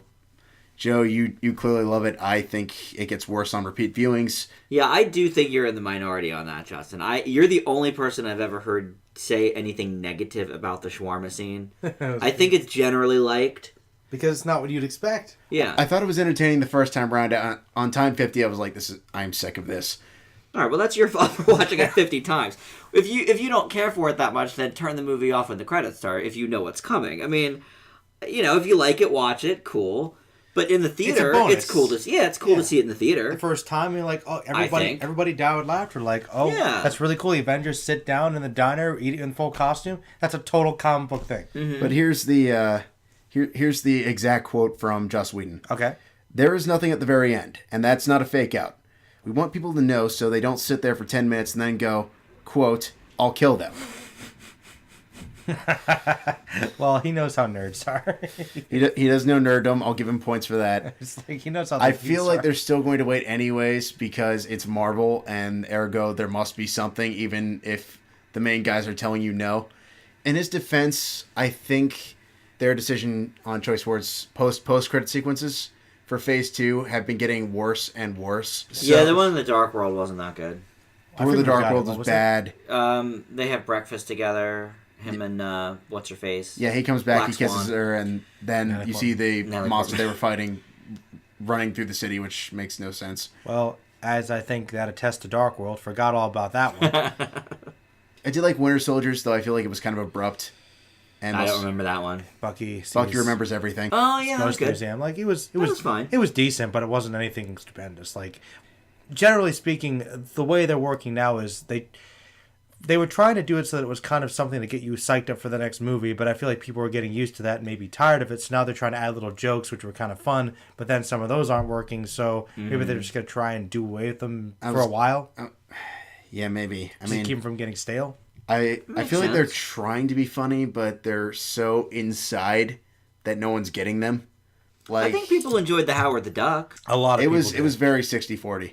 Joe, you clearly love it. I think it gets worse on repeat viewings. Yeah, I do think you're in the minority on that, Justin. You're the only person I've ever heard say anything negative about the shawarma scene. I think it's generally liked. Because it's not what you'd expect. Yeah. I thought it was entertaining the first time around. On time 50, I was like, I'm sick of this. All right, well, that's your fault for watching it 50 times. If you don't care for it that much, then turn the movie off when the credits start if you know what's coming. I mean, if you like it, watch it, cool. But in the theater, it's cool to see. Yeah, it's cool to see it in the theater. The first time, you're like, oh, everybody died with laughter. Like, oh, that's really cool. The Avengers sit down in the diner, eating in full costume. That's a total comic book thing. But here's the here's the exact quote from Joss Whedon. Okay. There is nothing at the very end, and that's not a fake out. We want people to know so they don't sit there for 10 minutes and then go, quote, I'll kill them. Well, he knows how nerds are. He does know nerddom. I'll give him points for that. It's like he knows how. I feel like they're still going to wait anyways because it's Marvel, and ergo there must be something, even if the main guys are telling you no. In his defense, I think their decision on choice words post credit sequences for Phase 2 have been getting worse and worse. So, yeah, the one in the Dark World wasn't that good. The one in the Dark World was bad. They have breakfast together. Him and what's her face? Yeah, he comes back, Black he kisses Swan. her, and then you see the Natalie monster Portman. they were fighting running through the city, which makes no sense. Well, as I think that attests to Dark World, forgot all about that one. I did like Winter Soldiers, though I feel like it was kind of abrupt. And I don't remember that one. Bucky remembers everything. Oh yeah, that was good. Museum. Like it was fine. It was decent, but it wasn't anything stupendous. Like generally speaking, the way they're working now is they were trying to do it so that it was kind of something to get you psyched up for the next movie, but I feel like people were getting used to that and maybe tired of it, so now they're trying to add little jokes, which were kind of fun, but then some of those aren't working, so maybe they're just going to try and do away with them for a while. Yeah, maybe. I mean, keep them from getting stale. I feel like they're trying to be funny, but they're so inside that no one's getting them. Like, I think people enjoyed the Howard the Duck. A lot of people did. it was very 60-40.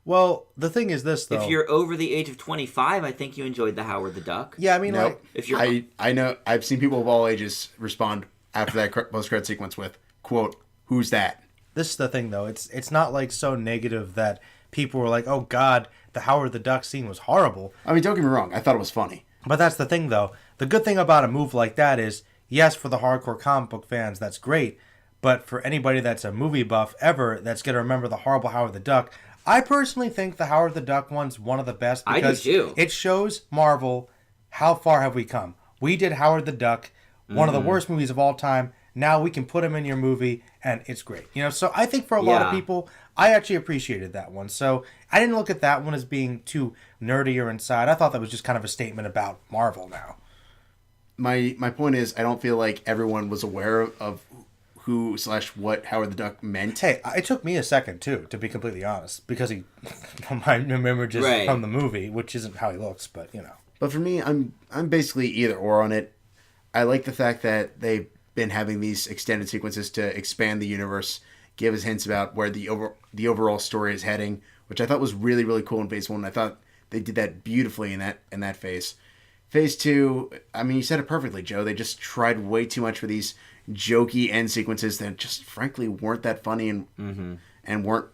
Well, the thing is this, though. If you're over the age of 25, I think you enjoyed the Howard the Duck. Yeah, I mean, No, like... If you're, I know I've seen people of all ages respond after that post-credit sequence with, quote, "Who's that?" This is the thing, though. It's not, like, so negative that people were like, oh, God, the Howard the Duck scene was horrible. I mean, don't get me wrong. I thought it was funny. But that's the thing, though. The good thing about a move like that is, yes, for the hardcore comic book fans, that's great. But for anybody that's a movie buff ever that's going to remember the horrible Howard the Duck, I personally think the Howard the Duck one's one of the best because I do too. It shows Marvel how far have we come. We did Howard the Duck, one of the worst movies of all time. Now we can put him in your movie, and it's great. You know, so I think for a lot of people, I actually appreciated that one. So I didn't look at that one as being too nerdy or inside. I thought that was just kind of a statement about Marvel now. My point is, I don't feel like everyone was aware of who/what Howard the Duck meant. Hey, it took me a second, too, to be completely honest, because I remember just from the movie, which isn't how he looks, but, you know. But for me, I'm basically either or on it. I like the fact that they've been having these extended sequences to expand the universe, give us hints about where the overall story is heading, which I thought was really, really cool in Phase 1. I thought they did that beautifully in that phase. Phase 2, I mean, you said it perfectly, Joe. They just tried way too much for these jokey end sequences that just frankly weren't that funny and weren't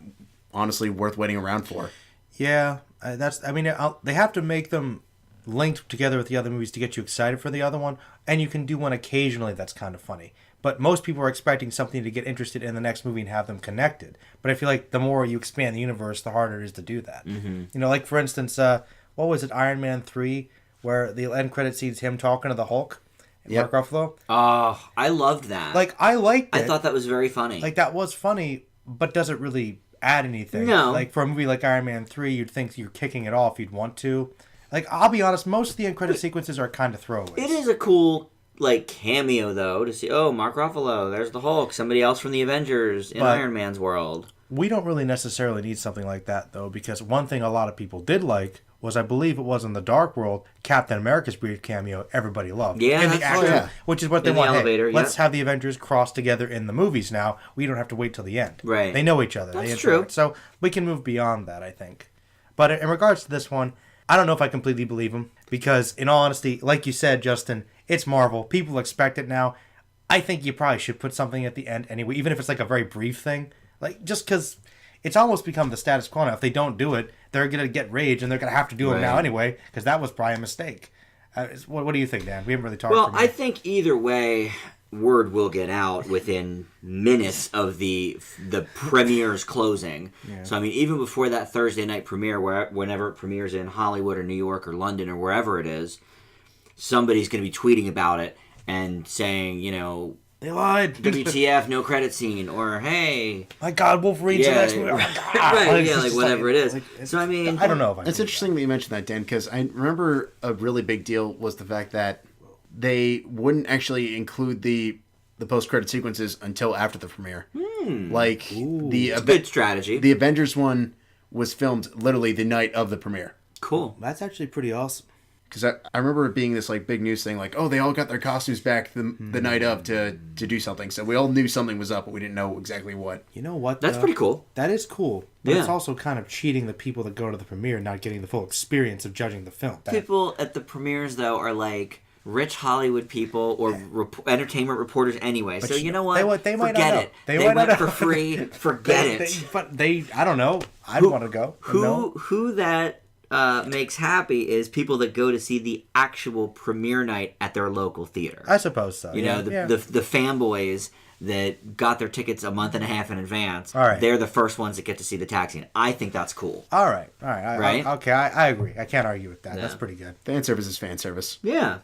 honestly worth waiting around for. Yeah, they have to make them linked together with the other movies to get you excited for the other one, and you can do one occasionally that's kind of funny. But most people are expecting something to get interested in the next movie and have them connected. But I feel like the more you expand the universe, the harder it is to do that. You know, like for instance, what was it, Iron Man 3, where the end credit scene's him talking to the Hulk? Mark Ruffalo. Oh, I loved that. Like, I liked it. I thought that was very funny. Like, that was funny, but doesn't really add anything. No. Like, for a movie like Iron Man 3, you'd think you're kicking it off, you'd want to. Like, I'll be honest, most of the end credit sequences are kind of throwaways. It is a cool, like, cameo, though, to see, oh, Mark Ruffalo, there's the Hulk, somebody else from the Avengers in Iron Man's world. We don't really necessarily need something like that, though, because one thing a lot of people did like was, I believe it was in the Dark World, Captain America's brief cameo everybody loved. Yeah, in the actual, which is what they in the want. Elevator, Hey, let's have the Avengers cross together in the movies now. We don't have to wait till the end. Right. They know each other. That's they true. So we can move beyond that, I think. But in regards to this one, I don't know if I completely believe him, because in all honesty, like you said, Justin, it's Marvel. People expect it now. I think you probably should put something at the end anyway, even if it's like a very brief thing. Like, just because it's almost become the status quo now. If they don't do it, they're going to get rage, and they're going to have to do them now anyway, because that was probably a mistake. What do you think, Dan? We haven't really talked about it. Well, I think either way, word will get out within minutes of the premiere's closing. Yeah. So, I mean, even before that Thursday night premiere, whenever it premieres in Hollywood or New York or London or wherever it is, somebody's going to be tweeting about it and saying, you know, they lied. WTF, no credit scene, or hey, my God, Wolverine's the next movie. Oh my God. Right, yeah, like whatever it is. So I mean, I don't know if I. It's interesting that you mentioned that, Dan, because I remember a really big deal was the fact that they wouldn't actually include the post-credit sequences until after the premiere. Like good strategy. The Avengers one was filmed literally the night of the premiere. Cool. That's actually pretty awesome. Because I remember it being this like big news thing, like, oh, they all got their costumes back the night of to do something. So we all knew something was up, but we didn't know exactly what. You know what? That's pretty cool. That is cool. But it's also kind of cheating the people that go to the premiere, not getting the full experience of judging the film. People at the premieres, though, are like rich Hollywood people or entertainment reporters anyway. But so you know what? They might forget not it. They went for free. Forget it. But I don't know. I'd want to go. Who that makes happy is people that go to see the actual premiere night at their local theater. I suppose so. You know, the fanboys that got their tickets a month and a half in advance. All right. They're the first ones that get to see the tag scene. I think that's cool. All right. Right? Okay, I agree. I can't argue with that. Yeah. That's pretty good. Fan service is fan service. Yeah.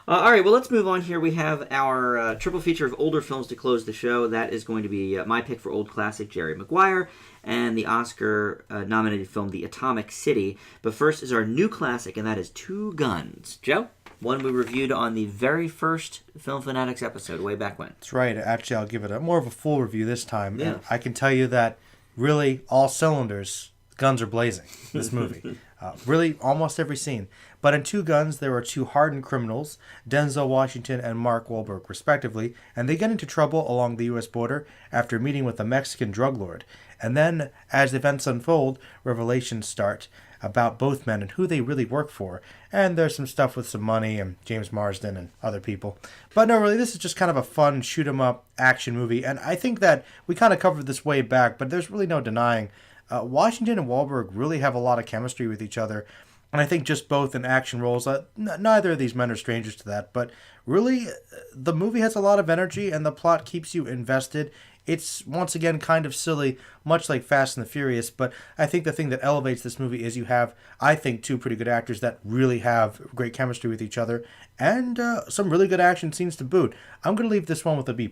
All right, well, let's move on here. We have our triple feature of older films to close the show. That is going to be my pick for old classic, Jerry Maguire, and the Oscar-nominated film, The Atomic City. But first is our new classic, and that is Two Guns. Joe? One we reviewed on the very first Film Fanatics episode, way back when. That's right. Actually, I'll give it more of a full review this time. Yeah. And I can tell you that, really, all cylinders, guns are blazing, this movie. Really, almost every scene. But in Two Guns, there are two hardened criminals, Denzel Washington and Mark Wahlberg, respectively, and they get into trouble along the U.S. border after meeting with a Mexican drug lord. And then, as the events unfold, revelations start about both men and who they really work for. And there's some stuff with some money and James Marsden and other people. But no, really, this is just kind of a fun shoot-'em-up action movie. And I think that we kind of covered this way back, but there's really no denying Washington and Wahlberg really have a lot of chemistry with each other. And I think just both in action roles, neither of these men are strangers to that. But really, the movie has a lot of energy and the plot keeps you invested. It's, once again, kind of silly, much like Fast and the Furious. But I think the thing that elevates this movie is you have, I think, two pretty good actors that really have great chemistry with each other. And some really good action scenes to boot. I'm going to leave this one with a B+.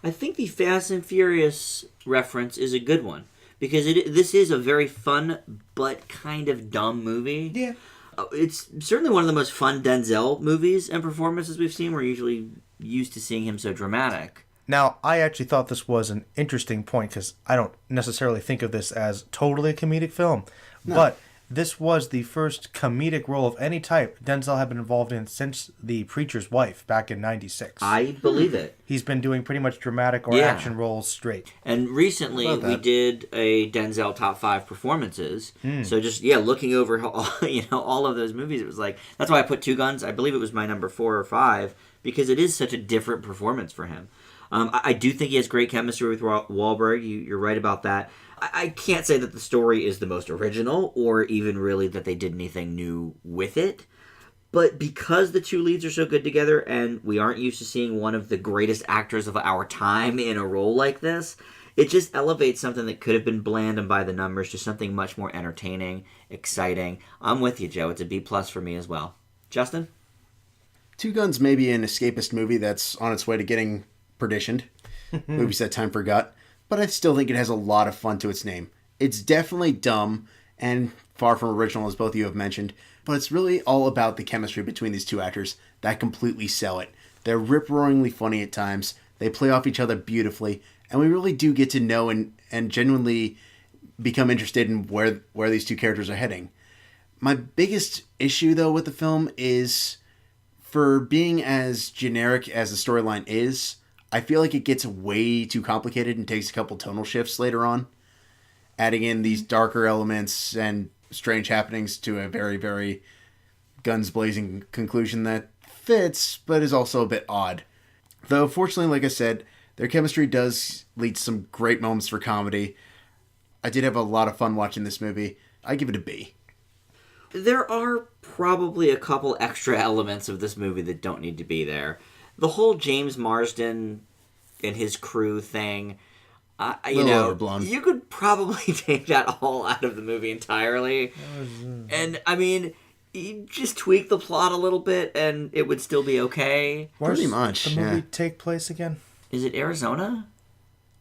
I think the Fast and Furious reference is a good one. Because this is a very fun but kind of dumb movie. Yeah. It's certainly one of the most fun Denzel movies and performances we've seen. We're usually used to seeing him so dramatic. Now, I actually thought this was an interesting point because I don't necessarily think of this as totally a comedic film. No. But this was the first comedic role of any type Denzel had been involved in since The Preacher's Wife back in '96. I believe it. He's been doing pretty much dramatic or action roles straight. And recently we did a Denzel top 5 performances. So just looking over all of those movies, it was like, that's why I put Two Guns. I believe it was my number 4 or 5 because it is such a different performance for him. I do think he has great chemistry with Wahlberg. You're right about that. I can't say that the story is the most original or even really that they did anything new with it. But because the two leads are so good together and we aren't used to seeing one of the greatest actors of our time in a role like this, it just elevates something that could have been bland and by the numbers to something much more entertaining, exciting. I'm with you, Joe. It's a B+ for me as well. Justin? Two Guns may be an escapist movie that's on its way to getting perditioned. Movies that time forgot. But I still think it has a lot of fun to its name. It's definitely dumb and far from original, as both of you have mentioned, but it's really all about the chemistry between these two actors that completely sell it. They're rip-roaringly funny at times, they play off each other beautifully, and we really do get to know and genuinely become interested in where these two characters are heading. My biggest issue, though, with the film is, for being as generic as the storyline is, I feel like it gets way too complicated and takes a couple tonal shifts later on, adding in these darker elements and strange happenings to a very, very guns blazing conclusion that fits, but is also a bit odd. Though, fortunately, like I said, their chemistry does lead to some great moments for comedy. I did have a lot of fun watching this movie. I give it a B. There are probably a couple extra elements of this movie that don't need to be there. The whole James Marsden and his crew thing, overblown. You could probably take that all out of the movie entirely. And, I mean, you just tweak the plot a little bit and it would still be okay. Pretty much, the movie take place again? Is it Arizona?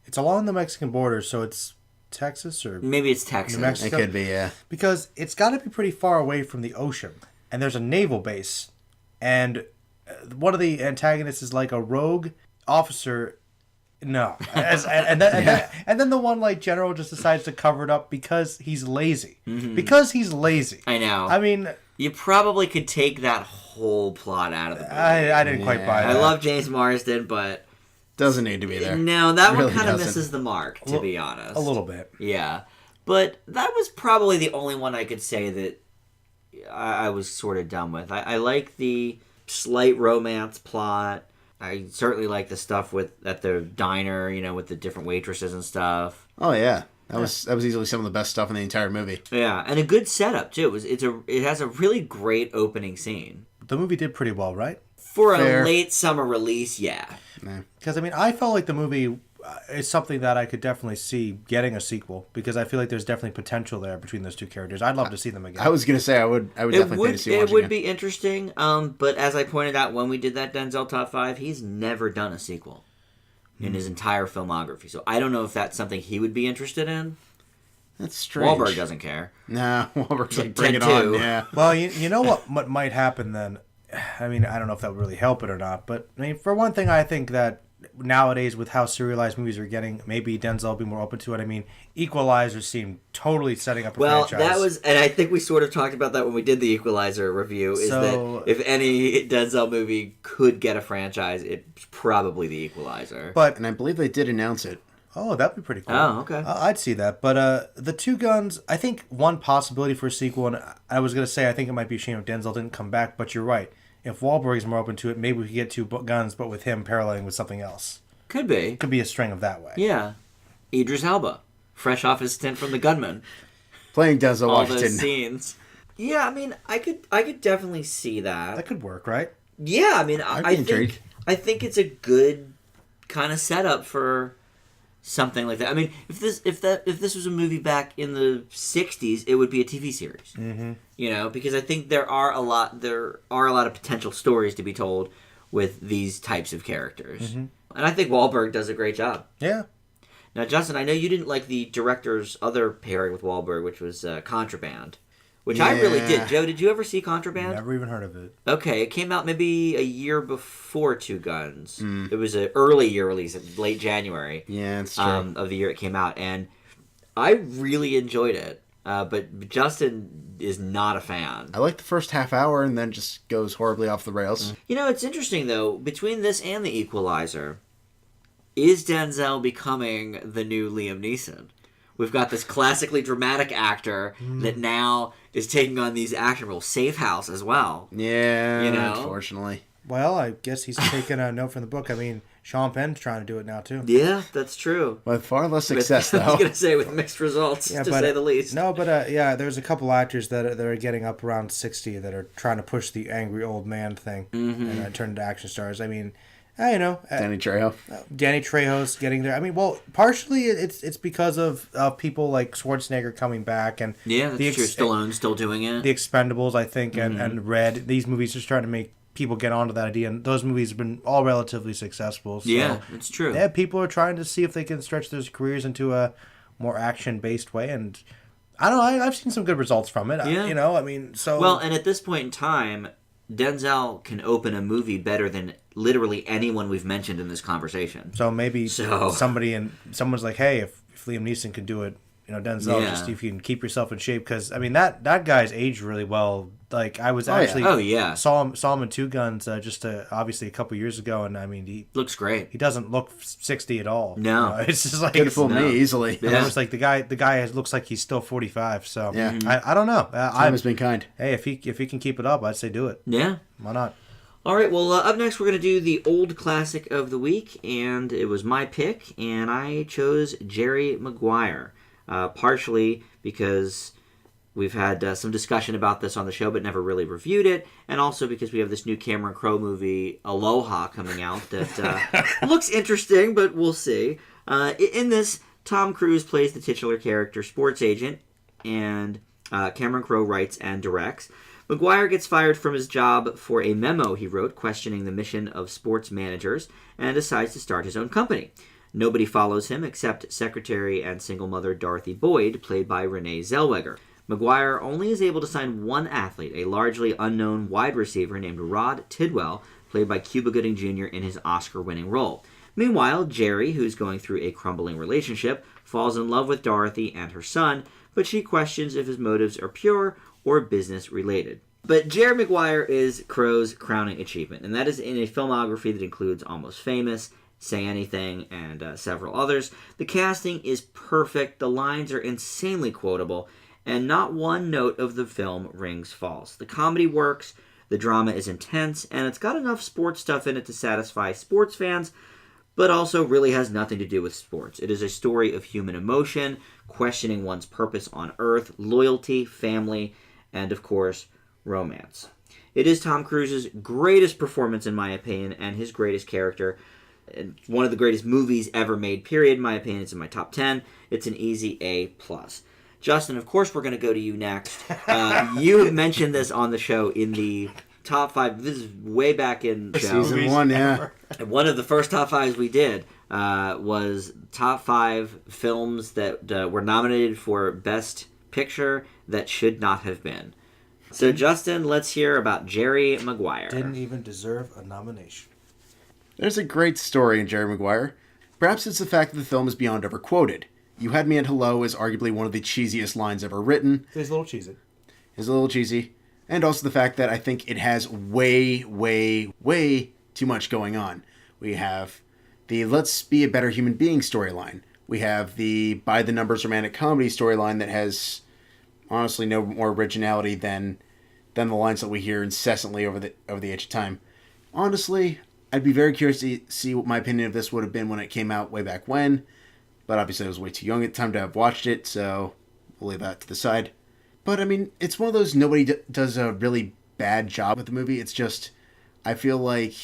It's along the Mexican border, so it's Texas or... Maybe it's Texas. New Mexico? It could be, yeah. Because it's got to be pretty far away from the ocean. And there's a naval base. And one of the antagonists is like a rogue officer. No. And then the one like general just decides to cover it up because he's lazy. Mm-hmm. Because he's lazy. I know. I mean... You probably could take that whole plot out of the movie. I didn't quite buy that. I love James Marsden, but... Doesn't need to be there. No, that really one kind of doesn't. misses the mark, to be honest. A little bit. Yeah. But that was probably the only one I could say that I was sort of done with. I like the slight romance plot. I certainly like the stuff at the diner, with the different waitresses and stuff. Oh, yeah. That was easily some of the best stuff in the entire movie. Yeah, and a good setup, too. It has a really great opening scene. The movie did pretty well, right? For a late summer release, yeah. Because, I felt like the movie is something that I could definitely see getting a sequel, because I feel like there's definitely potential there between those two characters. I'd love to see them again. I was going to say, I would definitely pay to see it. It would be interesting, but as I pointed out when we did that Denzel Top 5, he's never done a sequel in his entire filmography. So I don't know if that's something he would be interested in. That's strange. Wahlberg doesn't care. Nah, Wahlberg's like, bring it Ted on, yeah. Well, you know what might happen then? I don't know if that would really help it or not, but for one thing, I think that nowadays with how serialized movies are getting, maybe Denzel will be more open to it. I mean, Equalizer seemed totally setting up a franchise. That was, and I think we sort of talked about that when we did the Equalizer review, is that if any Denzel movie could get a franchise, it's probably the Equalizer. But, And I believe they did announce it. oh, that'd be pretty cool. Oh, okay. I'd see that. But the Two Guns, I think one possibility for a sequel, and I was going to say I think it might be a shame if Denzel didn't come back, but you're right. If Wahlberg's more open to it, maybe we could get Two Guns, but with him paralleling with something else. Could be. Could be a string of that way. Yeah. Idris Elba, fresh off his stint from The Gunman. Playing Denzel All Washington. those scenes. Yeah, I mean, I could definitely see that. That could work, right? Yeah, I mean, I'd be intrigued. I think it's a good kind of setup for something like that. I mean, if this was a movie back in the '60s, it would be a TV series. Mm-hmm. You know, because I think there are a lot of potential stories to be told with these types of characters, and I think Wahlberg does a great job. Yeah. Now, Justin, I know you didn't like the director's other pairing with Wahlberg, which was Contraband, which I really did. Joe, did you ever see Contraband? Never even heard of it. Okay, it came out maybe a year before Two Guns. It was an early year release, late January. Yeah, it's true. Of the year it came out, and I really enjoyed it. But Justin is not a fan. I like the first half hour and then just goes horribly off the rails. You know, it's interesting though. Between this and The Equalizer, is Denzel becoming the new Liam Neeson? We've got this classically dramatic actor that now is taking on these action roles. Safe House as well. Yeah, You know? unfortunately. Well, I guess he's taking a note from the book. I mean, Sean Penn's trying to do it now, too. Yeah, that's true. With far less success, I was though. going to say with mixed results, to say the least. No, but yeah, there's a couple actors that are getting up around 60 that are trying to push the angry old man thing and turn into action stars. I mean, you know, Danny Trejo. Danny Trejo's getting there. I mean, well, partially it's because of people like Schwarzenegger coming back and Yeah, that's true. Stallone's still doing it. The Expendables, I think, and Red. These movies are starting to make people get onto that idea, and those movies have been all relatively successful. So, yeah, it's true. Yeah, people are trying to see if they can stretch their careers into a more action-based way, and I don't know. I've seen some good results from it. Yeah. You know, I mean, so... Well, and at this point in time, Denzel can open a movie better than literally anyone we've mentioned in this conversation. So maybe someone's like, hey, if Liam Neeson can do it, you know, Denzel, just if you can keep yourself in shape, because I mean that guy's aged really well. Like I was saw him in Two Guns obviously a couple years ago, and I mean he looks great. He doesn't look 60 at all. No, you know, it's just like could fool me easily. Yeah. It's like the guy looks like he's still 45. So yeah, I don't know. Time has been kind. Hey, if he can keep it up, I'd say do it. Yeah, why not? All right, well, up next we're going to do the old classic of the week, and it was my pick, and I chose Jerry Maguire. Partially because we've had some discussion about this on the show but never really reviewed it, and also because we have this new Cameron Crowe movie, Aloha, coming out that looks interesting, but we'll see. In this, Tom Cruise plays the titular character, sports agent, and Cameron Crowe writes and directs. Maguire gets fired from his job for a memo he wrote questioning the mission of sports managers and decides to start his own company. Nobody follows him except secretary and single mother Dorothy Boyd, played by Renee Zellweger. Maguire only is able to sign one athlete, a largely unknown wide receiver named Rod Tidwell, played by Cuba Gooding Jr. in his Oscar-winning role. Meanwhile, Jerry, who's going through a crumbling relationship, falls in love with Dorothy and her son, but she questions if his motives are pure or business-related. But Jerry Maguire is Crowe's crowning achievement, and that is in a filmography that includes Almost Famous, Say Anything, and several others. The casting is perfect, the lines are insanely quotable, and not one note of the film rings false. The comedy works, the drama is intense, and it's got enough sports stuff in it to satisfy sports fans, but also really has nothing to do with sports. It is a story of human emotion, questioning one's purpose on Earth, loyalty, family, and of course, romance. It is Tom Cruise's greatest performance, in my opinion, and his greatest character. One of the greatest movies ever made, period. In my opinion, it's in my top 10. It's an easy A+. Justin, of course we're going to go to you next. You have mentioned this on the show in the top 5. This is way back in the show. Season 1, yeah. One of the first top 5s we did was top 5 films that were nominated for Best Picture that should not have been. So, Justin, let's hear about Jerry Maguire. Didn't even deserve a nomination. There's a great story in Jerry Maguire. Perhaps it's the fact that the film is beyond overquoted. "You had me at hello" is arguably one of the cheesiest lines ever written. It's a little cheesy. It's a little cheesy. And also the fact that I think it has way, way, way too much going on. We have the "let's be a better human being" storyline. We have the by the numbers romantic comedy storyline that has honestly no more originality than the lines that we hear incessantly over the age of time. Honestly, I'd be very curious to see what my opinion of this would have been when it came out way back when. But obviously I was way too young at the time to have watched it, so we'll leave that to the side. But I mean, it's one of those nobody does a really bad job with the movie. It's just, I feel like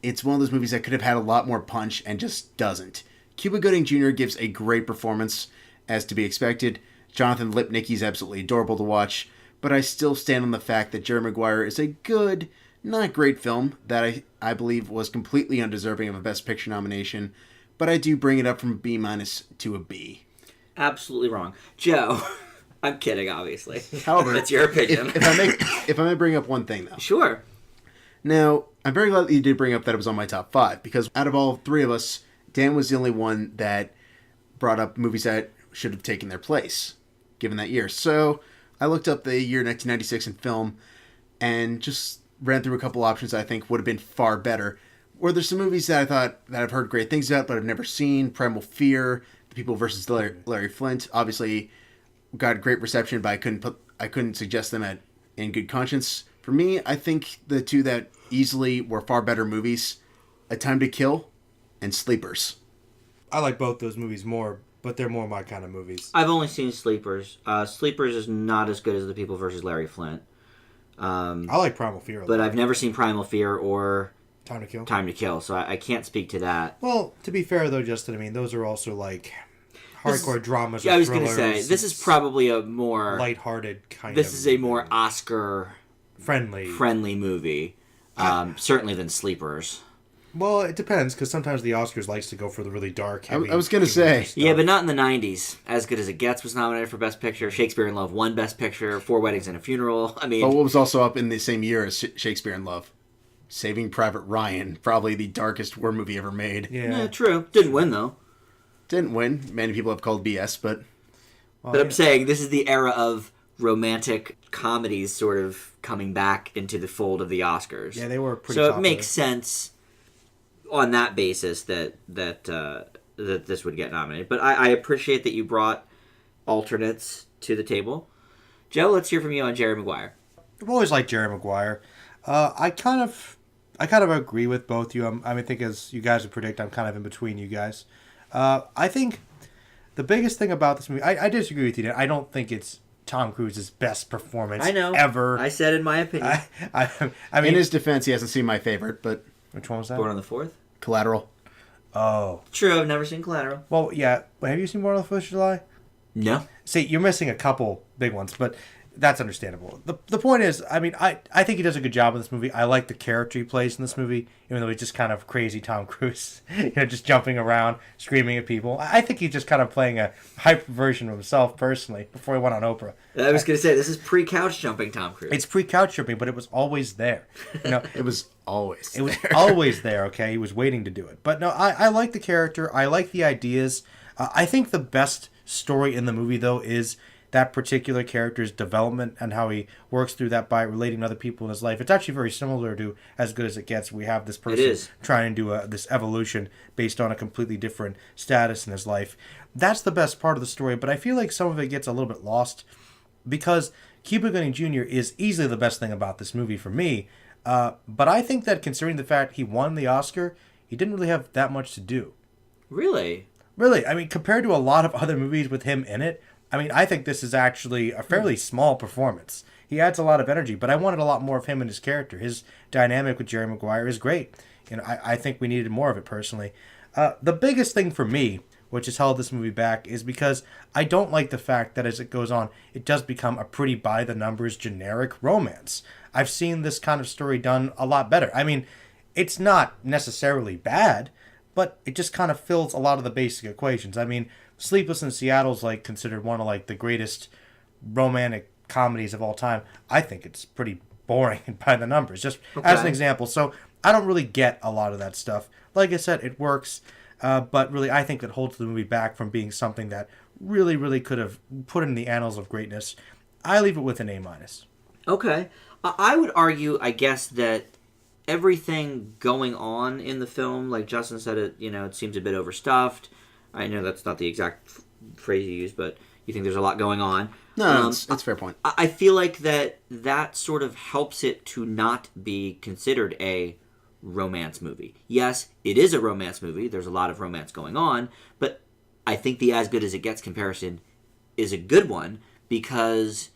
it's one of those movies that could have had a lot more punch and just doesn't. Cuba Gooding Jr. gives a great performance, as to be expected. Jonathan Lipnicki's absolutely adorable to watch. But I still stand on the fact that Jerry Maguire is a good, not great film that I believe was completely undeserving of a Best Picture nomination. But I do bring it up from a B- to a B. Absolutely wrong. Joe, I'm kidding, obviously. However, that's your opinion. If I may bring up one thing, though. Sure. Now, I'm very glad that you did bring up that it was on my top 5, because out of all three of us, Dan was the only one that brought up movies that should have taken their place, given that year. So I looked up the year 1996 in film and just ran through a couple options that I think would have been far better. Where there's some movies that I thought that I've heard great things about but I've never seen. Primal Fear, The People versus Larry Flint, obviously got great reception, but I couldn't suggest them in good conscience. For me, I think the two that easily were far better movies, A Time to Kill and Sleepers. I like both those movies more, but they're more my kind of movies. I've only seen Sleepers. Sleepers is not as good as The People versus Larry Flint. I like Primal Fear a lot. But I've never seen Primal Fear or Time to Kill. Time to Kill, so I can't speak to that. Well, to be fair though, Justin, I mean, those are also like hardcore dramas. Yeah, or I was going to thrillers. say, this is probably a more lighthearted kind of. This is a more Oscar friendly movie, certainly than Sleepers. Well, it depends, because sometimes the Oscars likes to go for the really dark, heavy... I was going to say... Yeah, but not in the 90s. As Good as It Gets was nominated for Best Picture. Shakespeare in Love won Best Picture. Four Weddings and a Funeral. I mean... But what was also up in the same year as Shakespeare in Love? Saving Private Ryan. Probably the darkest war movie ever made. Yeah, true. Didn't win, though. Didn't win. Many people have called BS, but... Well, but I'm saying, this is the era of romantic comedies sort of coming back into the fold of the Oscars. Yeah, they were pretty So popular. it makes sense... on that basis that this would get nominated. But I appreciate that you brought alternates to the table. Joe, let's hear from you on Jerry Maguire. I've always liked Jerry Maguire. I kind of agree with both you. I think as you guys would predict, I'm kind of in between you guys. I think the biggest thing about this movie, I disagree with you, Dan. I don't think it's Tom Cruise's best performance ever. I said in my opinion. I mean, in his defense, he hasn't seen my favorite, but... Which one was that? Born on the 4th? Collateral. Oh. True, I've never seen Collateral. Well, yeah. Have you seen Born on the 1st of July? No. See, you're missing a couple big ones, but that's understandable. The point is, I mean, I think he does a good job in this movie. I like the character he plays in this movie, even though he's just kind of crazy Tom Cruise, just jumping around, screaming at people. I think he's just kind of playing a hyper version of himself personally before he went on Oprah. I was going to say, this is pre-couch jumping Tom Cruise. It's pre-couch jumping, but it was always there. It was always It was always there, okay? He was waiting to do it. But no, I like the character. I like the ideas. I think the best story in the movie, though, is that particular character's development and how he works through that by relating to other people in his life. It's actually very similar to As Good as It Gets. We have this person trying to do this evolution based on a completely different status in his life. That's the best part of the story, but I feel like some of it gets a little bit lost because Cuba Gooding Jr. is easily the best thing about this movie for me. But I think that considering the fact he won the Oscar, he didn't really have that much to do. Really? Really. I mean, compared to a lot of other movies with him in it, I mean, I think this is actually a fairly small performance. He adds a lot of energy, but I wanted a lot more of him and his character. His dynamic with Jerry Maguire is great. I think we needed more of it, personally. The biggest thing for me, which has held this movie back, is because I don't like the fact that as it goes on, it does become a pretty by-the-numbers generic romance. I've seen this kind of story done a lot better. I mean, it's not necessarily bad, but it just kind of fills a lot of the basic equations. I mean, Sleepless in Seattle is considered one of the greatest romantic comedies of all time. I think it's pretty boring by the numbers, just as an example. So I don't really get a lot of that stuff. Like I said, it works, but really I think it holds the movie back from being something that really, really could have put in the annals of greatness. I leave it with an A-. Okay. I would argue, I guess, that everything going on in the film, like Justin said, it seems a bit overstuffed. I know that's not the exact phrase you used, but you think there's a lot going on. No, it's a fair point. I feel like that sort of helps it to not be considered a romance movie. Yes, it is a romance movie. There's a lot of romance going on, but I think the As Good As It Gets comparison is a good one because,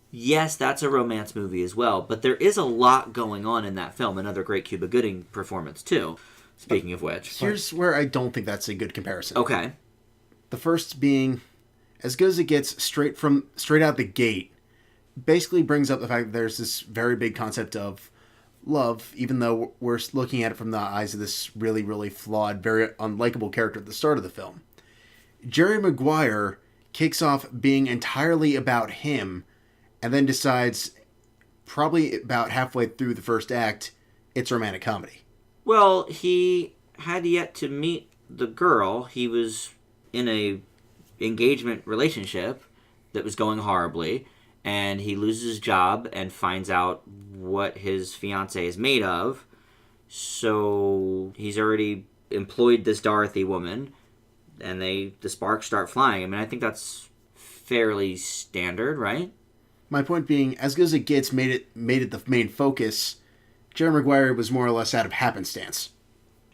yes, that's a romance movie as well, but there is a lot going on in that film. Another great Cuba Gooding performance, too, speaking of which. Here's where I don't think that's a good comparison. Okay. The first being As Good As It Gets straight out the gate basically brings up the fact that there's this very big concept of love, even though we're looking at it from the eyes of this really, really flawed, very unlikable character at the start of the film. Jerry Maguire kicks off being entirely about him and then decides, probably about halfway through the first act, it's romantic comedy. Well, he had yet to meet the girl. He was in a engagement relationship that was going horribly, and he loses his job and finds out what his fiancée is made of. So he's already employed this Dorothy woman, and the sparks start flying. I mean, I think that's fairly standard, right? My point being, As Good As It Gets made it the main focus. Jerry Maguire was more or less out of happenstance.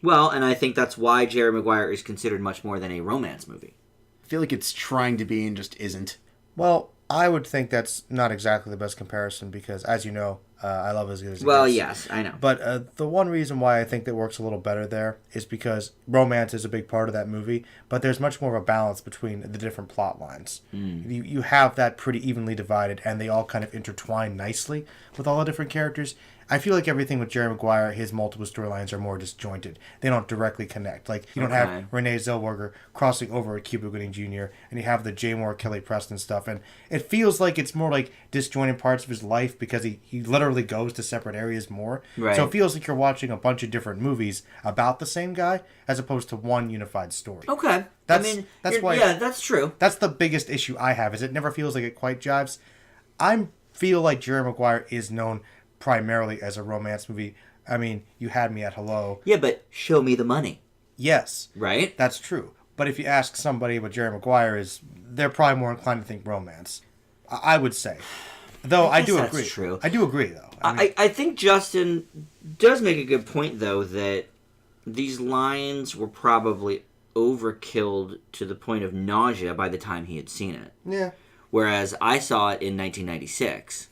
Well, and I think that's why Jerry Maguire is considered much more than a romance movie. I feel like it's trying to be and just isn't. Well, I would think that's not exactly the best comparison because, as you know, I love As Good As It Well, Gets. yes, I know. But the one reason why I think that works a little better there is because romance is a big part of that movie, but there's much more of a balance between the different plot lines. You have that pretty evenly divided, and they all kind of intertwine nicely with all the different characters. I feel like everything with Jerry Maguire, his multiple storylines are more disjointed. They don't directly connect. Like, you don't have Renee Zellweger crossing over at Cuba Gooding Jr., and you have the J. Moore, Kelly Preston stuff, and it feels like it's more like disjointed parts of his life because he literally goes to separate areas more. Right. So it feels like you're watching a bunch of different movies about the same guy as opposed to one unified story. Okay. That's why. Yeah, that's true. That's the biggest issue I have, is it never feels like it quite jives. I feel like Jerry Maguire is known primarily as a romance movie. I mean, You Had Me at Hello. Yeah, but show me the money. Yes. Right? That's true. But if you ask somebody what Jerry Maguire is, they're probably more inclined to think romance. I would say. Though I do agree. That's true. I do agree, though. I think Justin does make a good point, though, that these lines were probably overkilled to the point of nausea by the time he had seen it. Yeah. Whereas I saw it in 1996,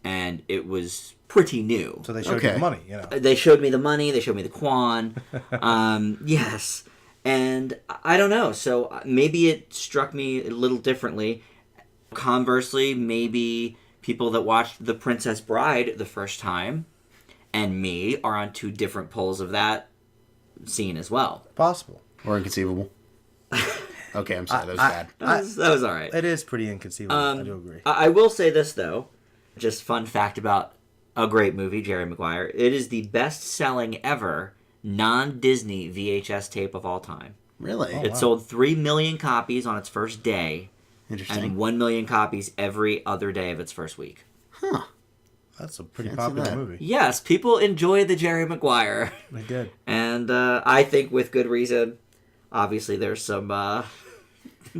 and it was pretty new. So they showed you the money, you know. They showed me the money. They showed me the Quan. Yes. And I don't know. So maybe it struck me a little differently. Conversely, maybe people that watched The Princess Bride the first time and me are on two different poles of that scene as well. Possible. Or inconceivable. Okay, I'm sorry. That was bad. That was all right. It is pretty inconceivable. I do agree. I will say this, though. Just fun fact about a great movie, Jerry Maguire. It is the best-selling ever non-Disney VHS tape of all time. Really? It sold 3 million copies on its first day. Interesting. And 1 million copies every other day of its first week. Huh. That's a pretty Fancy popular that. movie. Yes, people enjoy the Jerry Maguire. They did. And I think with good reason. Obviously, there's some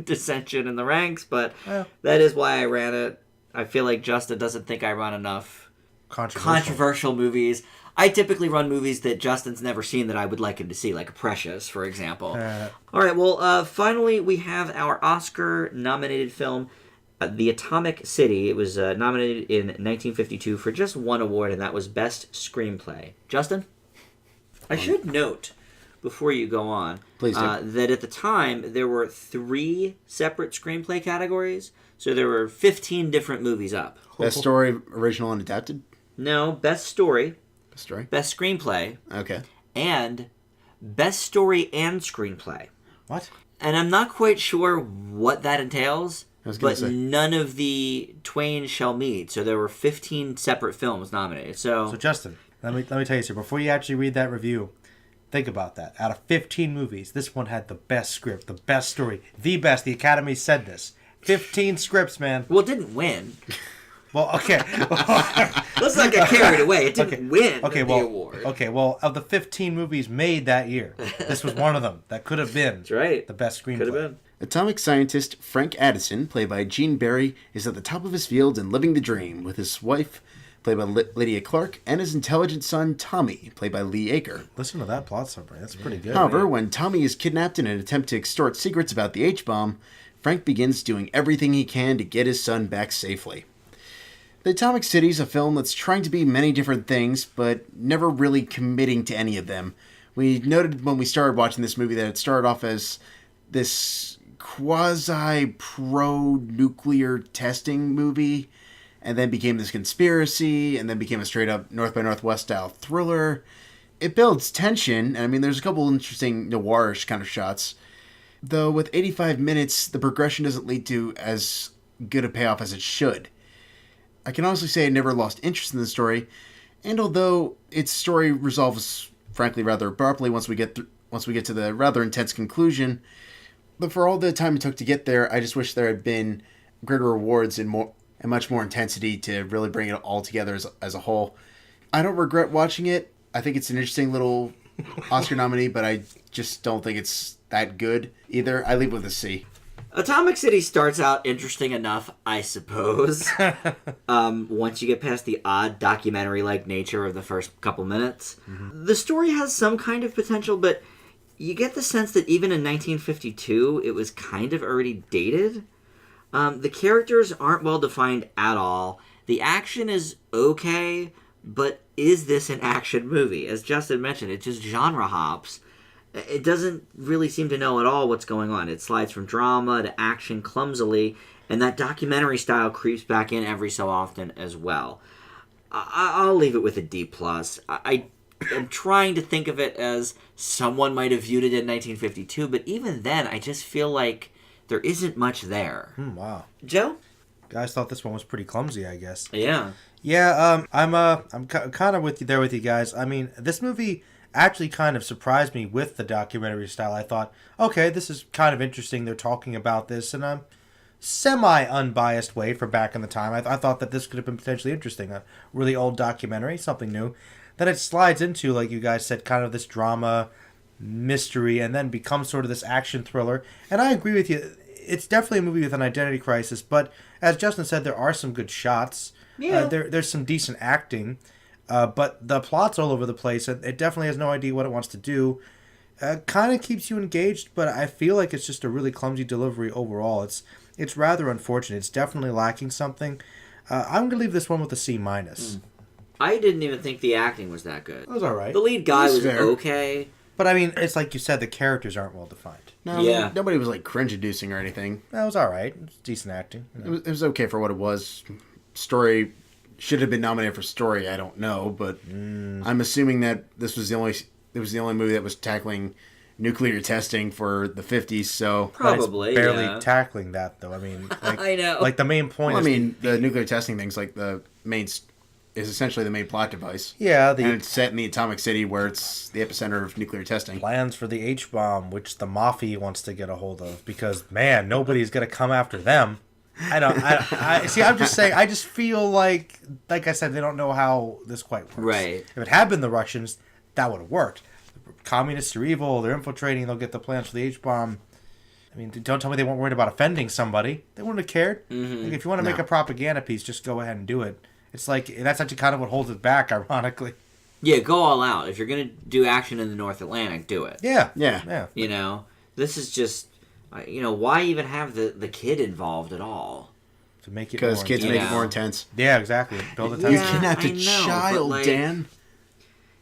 dissension in the ranks, but that is why I ran it. I feel like Justin doesn't think I run enough controversial movies. I typically run movies that Justin's never seen that I would like him to see, like Precious, for example. All right, well, finally, we have our Oscar-nominated film, The Atomic City. It was nominated in 1952 for just one award, and that was Best Screenplay. Justin? I should note, before you go on, Please do. that at the time, there were 3 separate screenplay categories, so there were 15 different movies up. Best story, original and adapted? No, Best Story, Best story? Best Screenplay, Okay. and Best Story and Screenplay. What? And I'm not quite sure what that entails, was gonna but say. none of the twain shall meet. So there were 15 separate films nominated. So, Justin, Let me tell you something. Before you actually read that review, think about that. Out of 15 movies, this one had the best script, the best story, the best. The Academy said this. 15 scripts, man. Well, it didn't win. Well, okay. Let's not get carried away. It didn't win the award. Okay, well, of the 15 movies made that year, this was one of them that could have been the best screenplay. Could have been. Atomic scientist Frank Addison, played by Gene Barry, is at the top of his field and living the dream with his wife, played by Lydia Clark, and his intelligent son Tommy, played by Lee Aker. Listen to that plot summary. That's pretty good. However, when Tommy is kidnapped in an attempt to extort secrets about the H-bomb, Frank begins doing everything he can to get his son back safely. The Atomic City is a film that's trying to be many different things, but never really committing to any of them. We noted when we started watching this movie that it started off as this quasi-pro-nuclear testing movie, and then became this conspiracy, and then became a straight-up North by Northwest style thriller. It builds tension, and I mean, there's a couple interesting noirish kind of shots. Though with 85 minutes, the progression doesn't lead to as good a payoff as it should. I can honestly say I never lost interest in the story, and although its story resolves, frankly, rather abruptly once we get to the rather intense conclusion, but for all the time it took to get there, I just wish there had been greater rewards and much more intensity to really bring it all together as a whole. I don't regret watching it. I think it's an interesting little Oscar nominee, but I just don't think it's that good either. I leave with a C. Atomic City starts out interesting enough, I suppose. Once you get past the odd documentary-like nature of the first couple minutes. Mm-hmm. The story has some kind of potential, but you get the sense that even in 1952, it was kind of already dated. The characters aren't well defined at all. The action is okay, but is this an action movie? As Justin mentioned, it just genre hops. It doesn't really seem to know at all what's going on. It slides from drama to action clumsily, and that documentary style creeps back in every so often as well. I'll leave it with a D+. I am trying to think of it as someone might have viewed it in 1952, but even then, I just feel like there isn't much there. Wow. Joe? Guys thought this one was pretty clumsy, I guess. Yeah. Yeah, I'm kind of with you guys. I mean, this movie actually kind of surprised me with the documentary style. I thought, okay, this is kind of interesting. They're talking about this in a semi-unbiased way for back in the time. I thought that this could have been potentially interesting. A really old documentary, something new. Then it slides into, like you guys said, kind of this drama, mystery, and then becomes sort of this action thriller. And I agree with you. It's definitely a movie with an identity crisis, but as Justin said, there are some good shots. Yeah. There's some decent acting. But the plot's all over the place. It definitely has no idea what it wants to do. Kind of keeps you engaged, but I feel like it's just a really clumsy delivery overall. It's rather unfortunate. It's definitely lacking something. I'm going to leave this one with a C-. I didn't even think the acting was that good. It was all right. The lead guy was fair. okay. But I mean, it's like you said, the characters aren't well defined. No, Yeah. nobody was like cringe-inducing or anything. That was all right. It was decent acting. You know. It was okay for what it was. Story should have been nominated for story. I don't know, but I'm assuming that this was the only movie that was tackling nuclear testing for the 50s. So Probably, but it's barely yeah. tackling that, though. I mean, like, I know. Like the main point. well, I is mean, the nuclear testing thing's like the main is essentially the main plot device. yeah, And the it's set in the Atomic City where it's the epicenter of nuclear testing. plans for the H-bomb, which the Mafia wants to get a hold of, because man, nobody's gonna come after them. I see. I'm just saying. I just feel like I said, they don't know how this quite works. Right. If it had been the Russians, that would have worked. The communists are evil. They're infiltrating. They'll get the plans for the H-bomb. I mean, don't tell me they weren't worried about offending somebody. They wouldn't have cared. Mm-hmm. Like, if you want to make a propaganda piece, just go ahead and do it. It's like that's actually kind of what holds it back, ironically. Yeah, go all out. If you're going to do action in the North Atlantic, do it. Yeah. Yeah. You know, this is just, why even have the kid involved at all? To make it Because more kids intense. make it more intense. Yeah, exactly. Build the You tension. kidnapped I a know, child, but, like, Dan.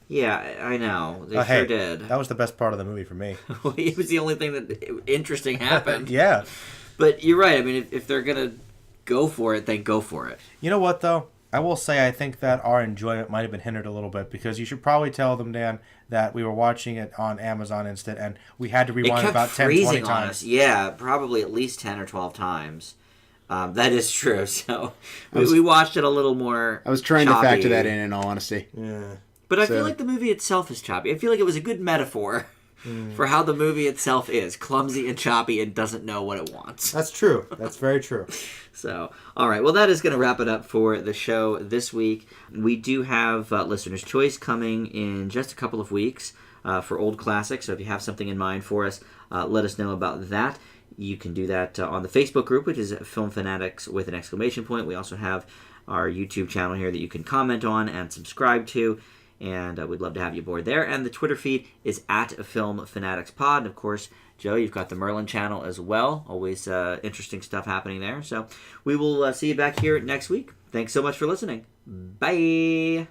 Yeah, I know. They Hey, sure did. that was the best part of the movie for me. It was the only thing that interesting happened. Yeah. But you're right. I mean, if they're going to go for it, then go for it. You know what, though? I will say I think that our enjoyment might have been hindered a little bit, because you should probably tell them, Dan, that we were watching it on Amazon Instant, and we had to It rewind kept about 10, freezing 20 on times. us. Yeah, probably at least 10 or 12 times. That is true. So we watched it a little more I was trying to choppy. factor that in all honesty. Yeah. But I So- feel like the movie itself is choppy. I feel like it was a good metaphor for how the movie itself is. Clumsy and choppy and doesn't know what it wants. That's true. That's very true. So, all right. Well, that is going to wrap it up for the show this week. We do have Listener's Choice coming in just a couple of weeks for old classics. So if you have something in mind for us, let us know about that. You can do that on the Facebook group, which is Film Fanatics with an exclamation point. We also have our YouTube channel here that you can comment on and subscribe to. And we'd love to have you aboard there. And the Twitter feed is at Film Fanatics Pod. And of course, Joe, you've got the Merlin channel as well. Always interesting stuff happening there. So we will see you back here next week. Thanks so much for listening. Bye.